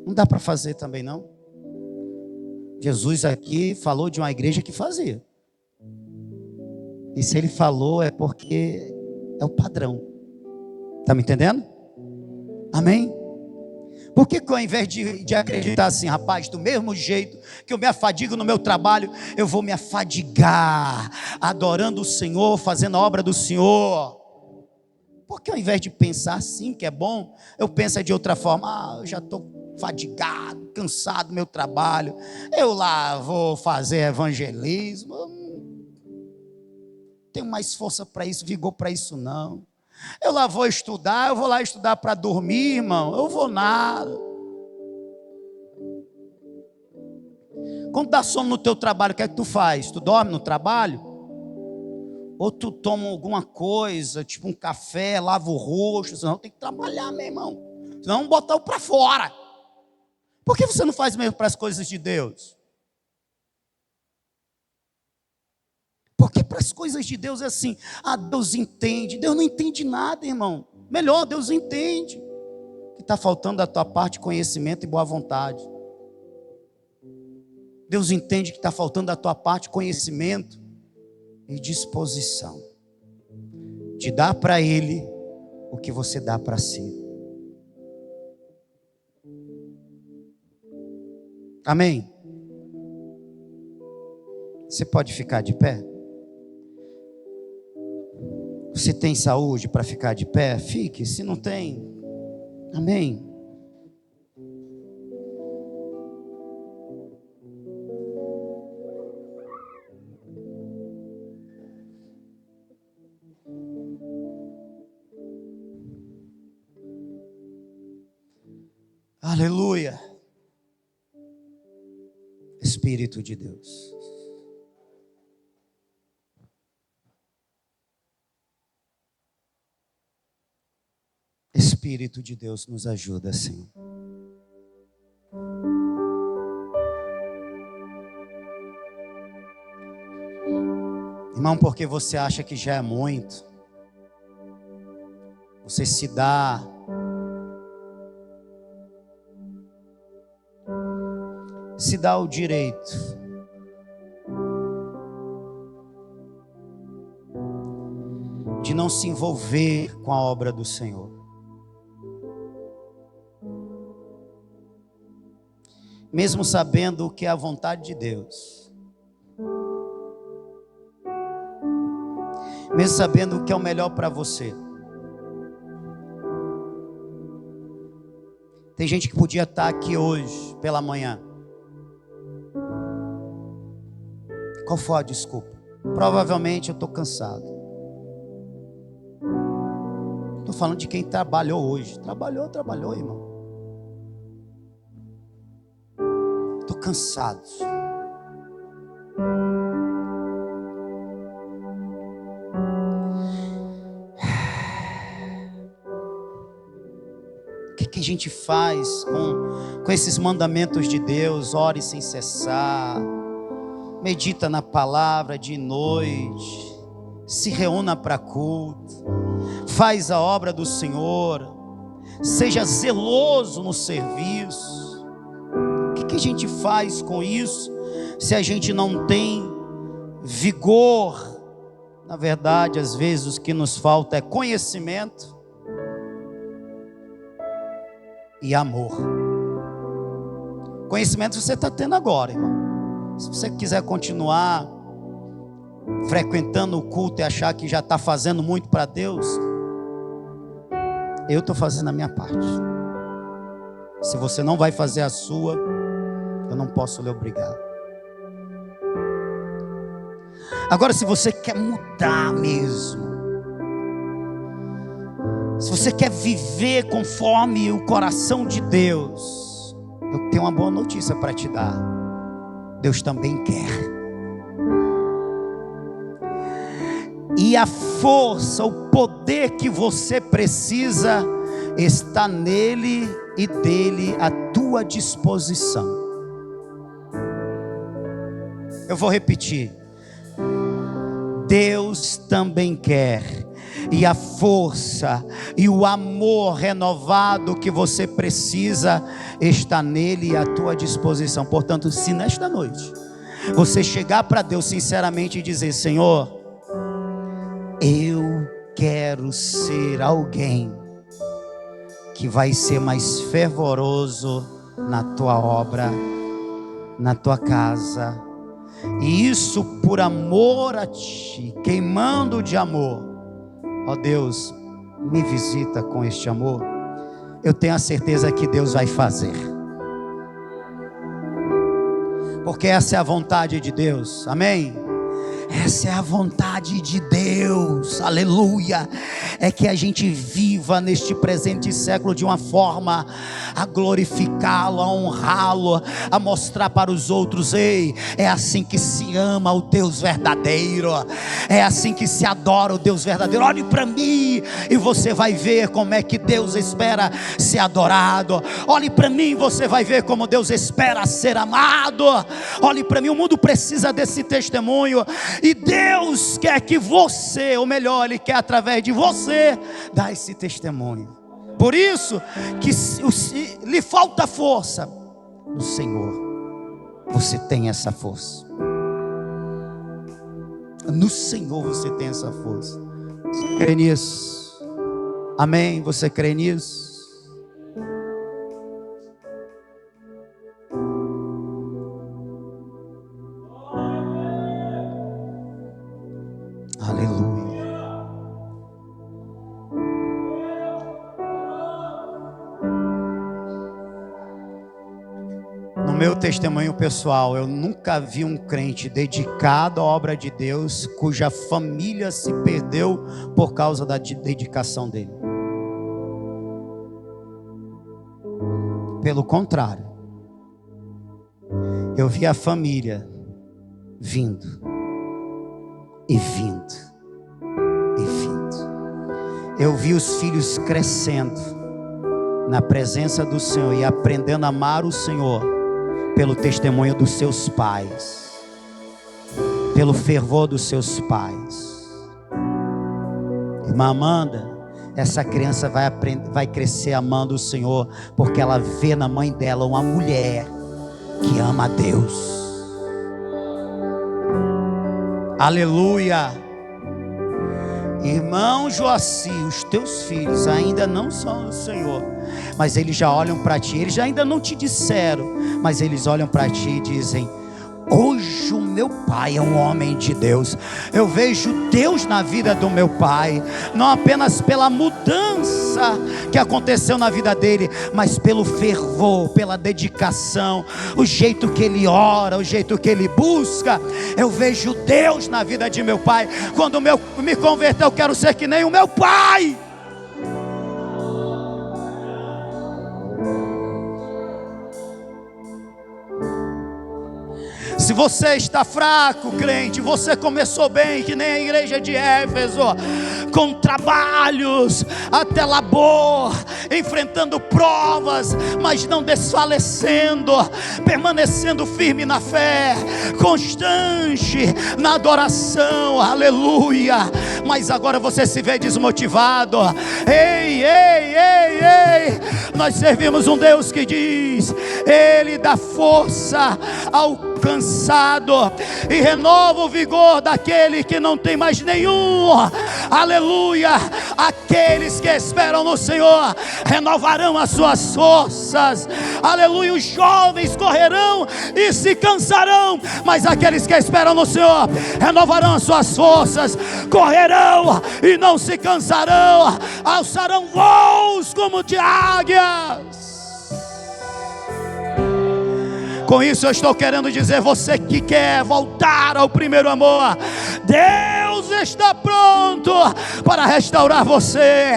Não dá para fazer também, não? Jesus aqui falou de uma igreja que fazia. E se ele falou é porque é o padrão. Está me entendendo? Amém? Por que ao invés de acreditar assim, rapaz, do mesmo jeito que eu me afadigo no meu trabalho, eu vou me afadigar, adorando o Senhor, fazendo a obra do Senhor? Porque ao invés de pensar assim, que é bom, eu penso de outra forma, eu já estou fadigado, cansado do meu trabalho, eu lá vou fazer evangelismo, eu não tenho mais força para isso, vigor para isso não. Eu lá vou estudar, eu vou lá estudar para dormir, irmão, eu vou nada. Quando dá sono no teu trabalho, o que é que tu faz? Tu dorme no trabalho? Ou tu toma alguma coisa, tipo um café, lava o rosto, senão tem que trabalhar, meu irmão. Senão botar o para fora. Por que você não faz mesmo para as coisas de Deus? Porque para as coisas de Deus é assim, Deus entende. Deus não entende nada, irmão. Melhor, Deus entende. Que está faltando da tua parte conhecimento e boa vontade. Deus entende que está faltando da tua parte conhecimento e disposição de dar para Ele o que você dá para si. Amém? Você pode ficar de pé? Você tem saúde para ficar de pé? Fique, se não tem, amém. Aleluia. Espírito de Deus. Espírito de Deus nos ajuda, Senhor. Irmão, porque você acha que já é muito, você se dá o direito de não se envolver com a obra do Senhor. Mesmo sabendo o que é a vontade de Deus, mesmo sabendo o que é o melhor para você. Tem gente que podia estar aqui hoje pela manhã. Qual foi a desculpa? Provavelmente eu estou cansado. Estou falando de quem trabalhou hoje. Trabalhou, irmão. Estou cansado. O que a gente faz com esses mandamentos de Deus? Ore sem cessar, medita na palavra de noite, se reúna para culto, faz a obra do Senhor, seja zeloso no serviço. O que a gente faz com isso se a gente não tem vigor? Na verdade, às vezes o que nos falta é conhecimento e amor. Conhecimento você está tendo agora, irmão. Se você quiser continuar frequentando o culto e achar que já está fazendo muito para Deus, eu estou fazendo a minha parte. Se você não vai fazer a sua, eu não posso lhe obrigar. Agora, se você quer mudar mesmo, se você quer viver conforme o coração de Deus, eu tenho uma boa notícia para te dar. Deus também quer. E a força, o poder que você precisa está nele e dele à tua disposição. Eu vou repetir. Deus também quer. E a força e o amor renovado que você precisa está nele e à tua disposição. Portanto, se nesta noite você chegar para Deus sinceramente e dizer: Senhor, eu quero ser alguém que vai ser mais fervoroso na tua obra, na tua casa, e isso por amor a ti, queimando de amor. Ó Deus, me visita com este amor. Eu tenho a certeza que Deus vai fazer, porque essa é a vontade de Deus. Amém? Essa é a vontade de Deus, aleluia. É que a gente viva neste presente século de uma forma a glorificá-lo, a honrá-lo, a mostrar para os outros: ei, é assim que se ama o Deus verdadeiro, é assim que se adora o Deus verdadeiro. Olhe para mim e você vai ver como é que Deus espera ser adorado. Olhe para mim e você vai ver como Deus espera ser amado. Olhe para mim, o mundo precisa desse testemunho. E Deus quer que você, ou melhor, Ele quer através de você dar esse testemunho. Por isso que se lhe falta força, no Senhor você tem essa força. No Senhor você tem essa força. Você crê nisso? Amém? Você crê nisso? Aleluia. No meu testemunho pessoal, eu nunca vi um crente dedicado à obra de Deus cuja família se perdeu por causa da dedicação dele. Pelo contrário, eu vi a família vindo e vindo e vindo. Eu vi os filhos crescendo na presença do Senhor e aprendendo a amar o Senhor pelo testemunho dos seus pais, pelo fervor dos seus pais. Irmã Amanda, essa criança vai crescer amando o Senhor, porque ela vê na mãe dela uma mulher que ama a Deus. Aleluia. Irmão Joaci, os teus filhos ainda não são do Senhor, mas eles já olham para ti. Eles ainda não te disseram, mas eles olham para ti e dizem: hoje o meu pai é um homem de Deus. Eu vejo Deus na vida do meu pai, não apenas pela mudança que aconteceu na vida dele, mas pelo fervor, pela dedicação, o jeito que ele ora, o jeito que ele busca. Eu vejo Deus na vida de meu pai. Quando me converter, eu quero ser que nem o meu pai. Se você está fraco, crente, você começou bem, que nem a igreja de Éfeso, com trabalhos até labor, enfrentando provas, mas não desfalecendo, permanecendo firme na fé, constante na adoração, aleluia. Mas agora você se vê desmotivado. Ei, nós servimos um Deus que diz: Ele dá força ao cansado e renova o vigor daquele que não tem mais nenhum. Aleluia. Aqueles que esperam no Senhor renovarão as suas forças. Aleluia. Os jovens correrão e se cansarão, mas aqueles que esperam no Senhor renovarão as suas forças, correrão e não se cansarão, alçarão voos como de águias. Com isso eu estou querendo dizer, você que quer voltar ao primeiro amor, Deus está pronto para restaurar você.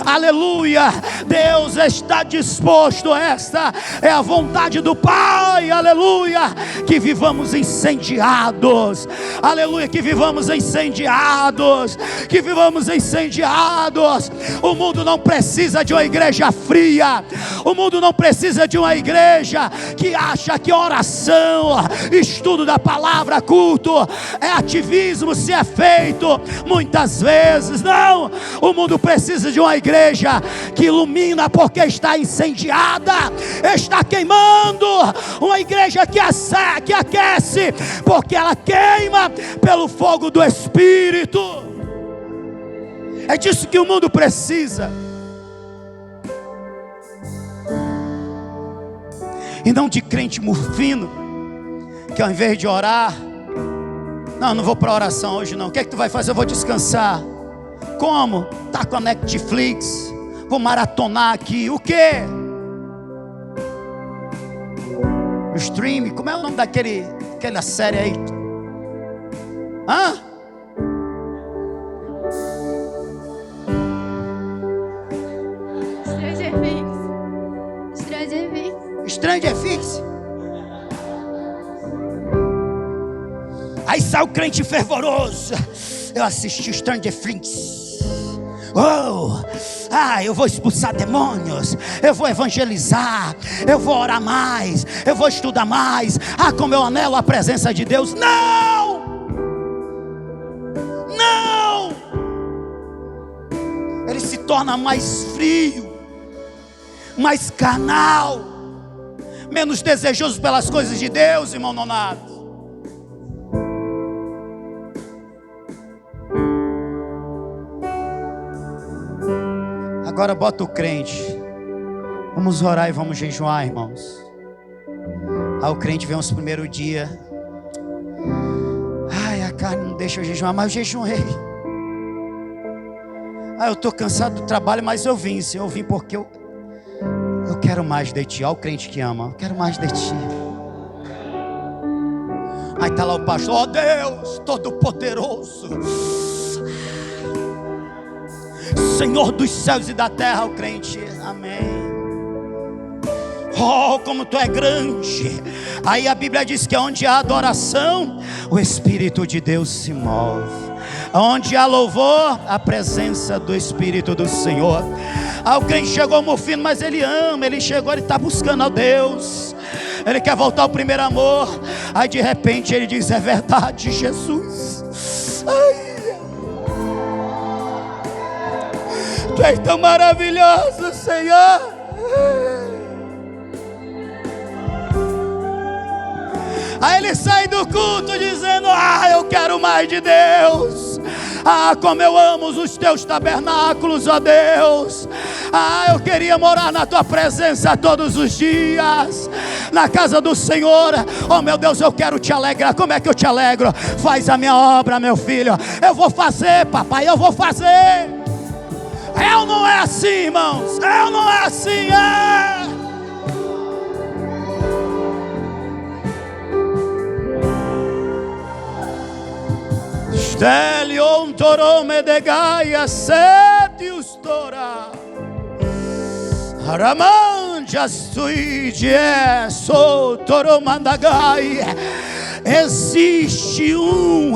Aleluia. Deus está disposto. Esta é a vontade do Pai. Aleluia. Que vivamos incendiados. Aleluia. Que vivamos incendiados. Que vivamos incendiados. O mundo não precisa de uma igreja fria. O mundo não precisa de uma igreja que acha que oração, estudo da palavra, culto é ativismo, se é feito muitas vezes. Não, o mundo precisa de uma igreja que ilumina porque está incendiada, está queimando. Uma igreja que aquece porque ela queima pelo fogo do Espírito. É disso que o mundo precisa. E não de crente murfino, que ao invés de orar, não vou para oração hoje não. O que é que tu vai fazer? Eu vou descansar. Como? Tá com a Netflix, vou maratonar aqui. O quê? O stream, como é o nome daquela série aí? Hã? Stranger Things. Aí sai o crente fervoroso. Eu assisti Stranger Things. Eu vou expulsar demônios, eu vou evangelizar, eu vou orar mais, eu vou estudar mais. Como eu anelo a presença de Deus. Não! Ele se torna mais frio, mais carnal, menos desejoso pelas coisas de Deus, irmão Nonato. Agora bota o crente. Vamos orar e vamos jejuar, irmãos. O crente vem os primeiros dias. A carne não deixa eu jejuar, mas eu jejuei. Eu estou cansado do trabalho, mas eu vim, Senhor. Eu vim porque eu quero mais de ti. Olha o crente que ama. Eu quero mais de ti. Aí está lá o pastor. Deus Todo-Poderoso, Senhor dos céus e da terra. O crente, amém. Oh, como tu é grande. Aí a Bíblia diz que onde há adoração, o Espírito de Deus se move. Onde há louvor, a presença do Espírito do Senhor. Alguém chegou morfino, mas ele ama. Ele chegou, ele está buscando a Deus. Ele quer voltar ao primeiro amor. Aí de repente ele diz: é verdade, Jesus. Ai, tu és tão maravilhoso, Senhor. Aí ele sai do culto dizendo: ah, eu quero mais de Deus. Ah, como eu amo os teus tabernáculos, ó Deus. Ah, eu queria morar na tua presença todos os dias, na casa do Senhor. Oh meu Deus, eu quero te alegrar. Como é que eu te alegro? Faz a minha obra, meu filho. Eu vou fazer, papai, eu vou fazer. Eu não é assim, irmãos. Eu não é assim, Stelion torome de Gaia setius tora Aramanjas suide so toromandagai. Existe um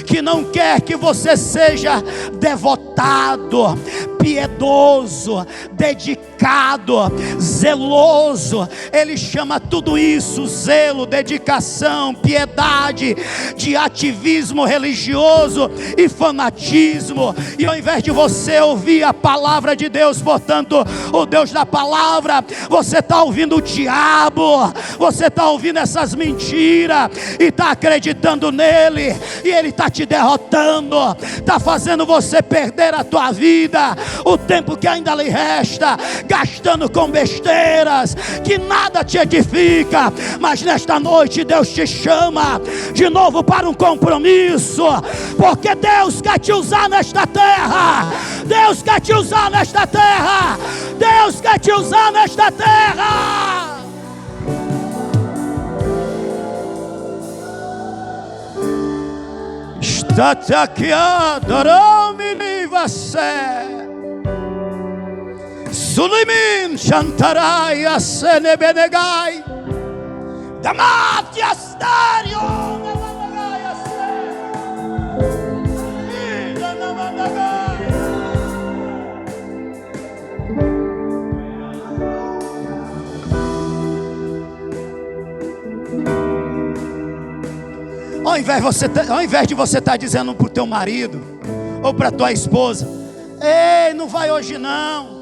que não quer que você seja devotado, piedoso, dedicado, zeloso. Ele chama tudo isso, zelo, dedicação, piedade, de ativismo religioso e fanatismo. E ao invés de você ouvir a palavra de Deus, portanto, o Deus da palavra, você está ouvindo o diabo, você está ouvindo essas mentiras e está acreditando nele, e ele está te derrotando, está fazendo você perder a tua vida, o tempo que ainda lhe resta, gastando com besteiras que nada te edifica. Mas nesta noite Deus te chama de novo para um compromisso, porque Deus quer te usar nesta terra. Deus quer te usar nesta terra. Deus quer te usar nesta terra. Está aqui adorame você. Sulimin Shantarai Asenebenegai Damati Astario Namandagai Ida Namandagai. Ao invés de você estar dizendo para o teu marido ou para a tua esposa: ei, não vai hoje não.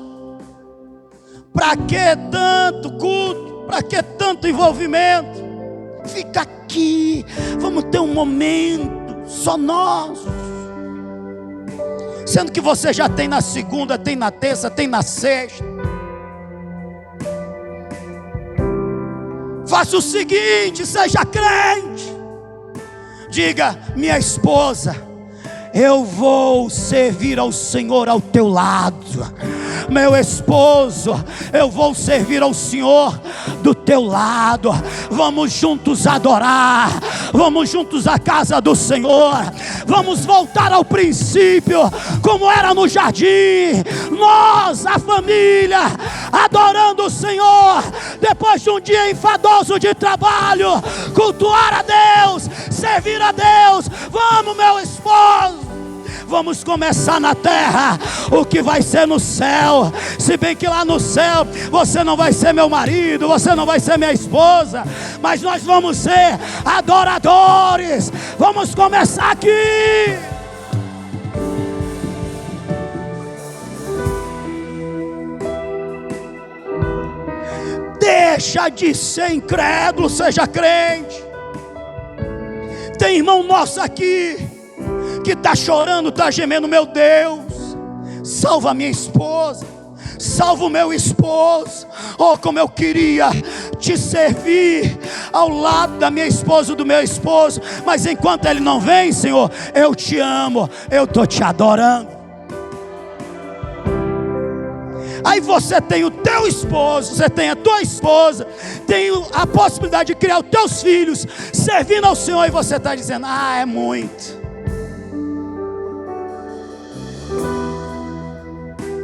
Para que tanto culto? Para que tanto envolvimento? Fica aqui, vamos ter um momento só nós. Sendo que você já tem na segunda, tem na terça, tem na sexta. Faça o seguinte, seja crente. Diga: minha esposa, eu vou servir ao Senhor ao teu lado. Meu esposo, eu vou servir ao Senhor do teu lado. Vamos juntos adorar. Vamos juntos à casa do Senhor. Vamos voltar ao princípio, como era no jardim. Nós, a família, adorando o Senhor. Depois de um dia enfadoso de trabalho, cultuar a Deus, servir a Deus. Vamos, meu esposo. Vamos começar na terra o que vai ser no céu. Se bem que lá no céu você não vai ser meu marido, você não vai ser minha esposa, mas nós vamos ser adoradores. Vamos começar aqui. Deixa de ser incrédulo, seja crente. Tem irmão nosso aqui que está chorando, está gemendo: meu Deus, salva a minha esposa, salva o meu esposo. Oh, como eu queria te servir ao lado da minha esposa, do meu esposo, mas enquanto ele não vem, Senhor, eu te amo, eu estou te adorando. Aí você tem o teu esposo, você tem a tua esposa, tem a possibilidade de criar os teus filhos servindo ao Senhor, e você está dizendo: ah, é muito.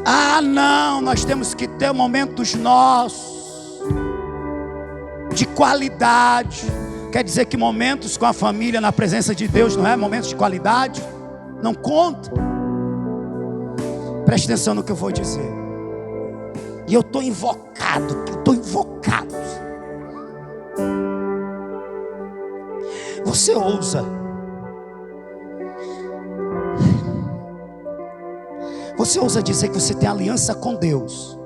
Ah, não, nós temos que ter momentos nossos. de qualidade. Quer dizer que momentos com a família na presença de Deus não é momentos de qualidade? Não conta. Preste atenção no que eu vou dizer. E eu estou invocado. Você ousa. Você ousa dizer que você tem aliança com Deus,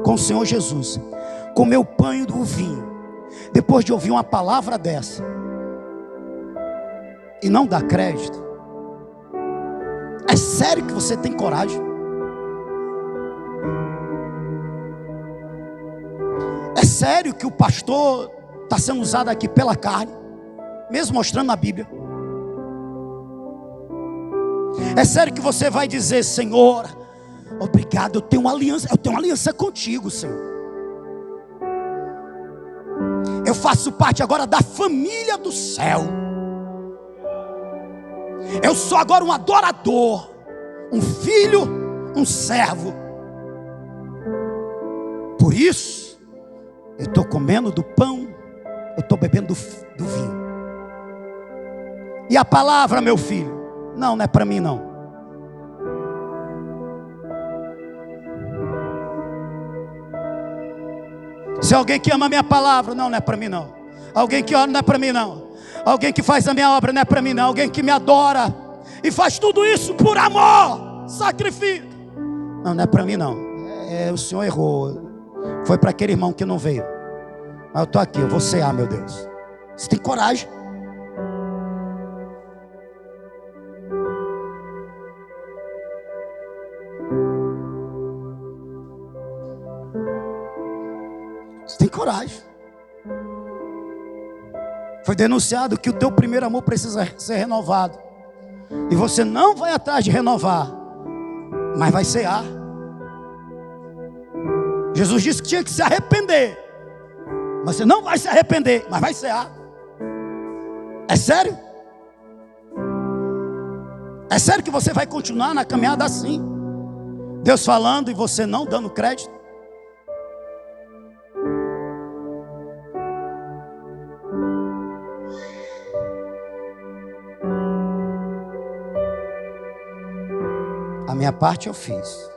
com o Senhor Jesus, comer o pão e o vinho, depois de ouvir uma palavra dessa, e não dar crédito? É sério que você tem coragem? É sério que o pastor está sendo usado aqui pela carne, mesmo mostrando na Bíblia? É sério que você vai dizer: Senhor, obrigado, eu tenho uma aliança contigo, Senhor. Eu faço parte agora da família do céu. Eu sou agora um adorador, um filho, um servo. Por isso, eu estou comendo do pão, eu estou bebendo do vinho. E a palavra, meu filho? Não é para mim não. Se alguém que ama a minha palavra, não é para mim não. Alguém que ora, não é para mim não. Alguém que faz a minha obra, não é para mim não. Alguém que me adora e faz tudo isso por amor, sacrifício, não é para mim não. O Senhor errou. Foi para aquele irmão que não veio. Mas eu estou aqui, eu vou cear, meu Deus. Você tem coragem? Você tem coragem? Foi denunciado que o teu primeiro amor precisa ser renovado, e você não vai atrás de renovar, mas vai cear. Jesus disse que tinha que se arrepender, mas você não vai se arrepender, mas vai cear. É sério? É sério que você vai continuar na caminhada assim? Deus falando e você não dando crédito? A minha parte eu fiz.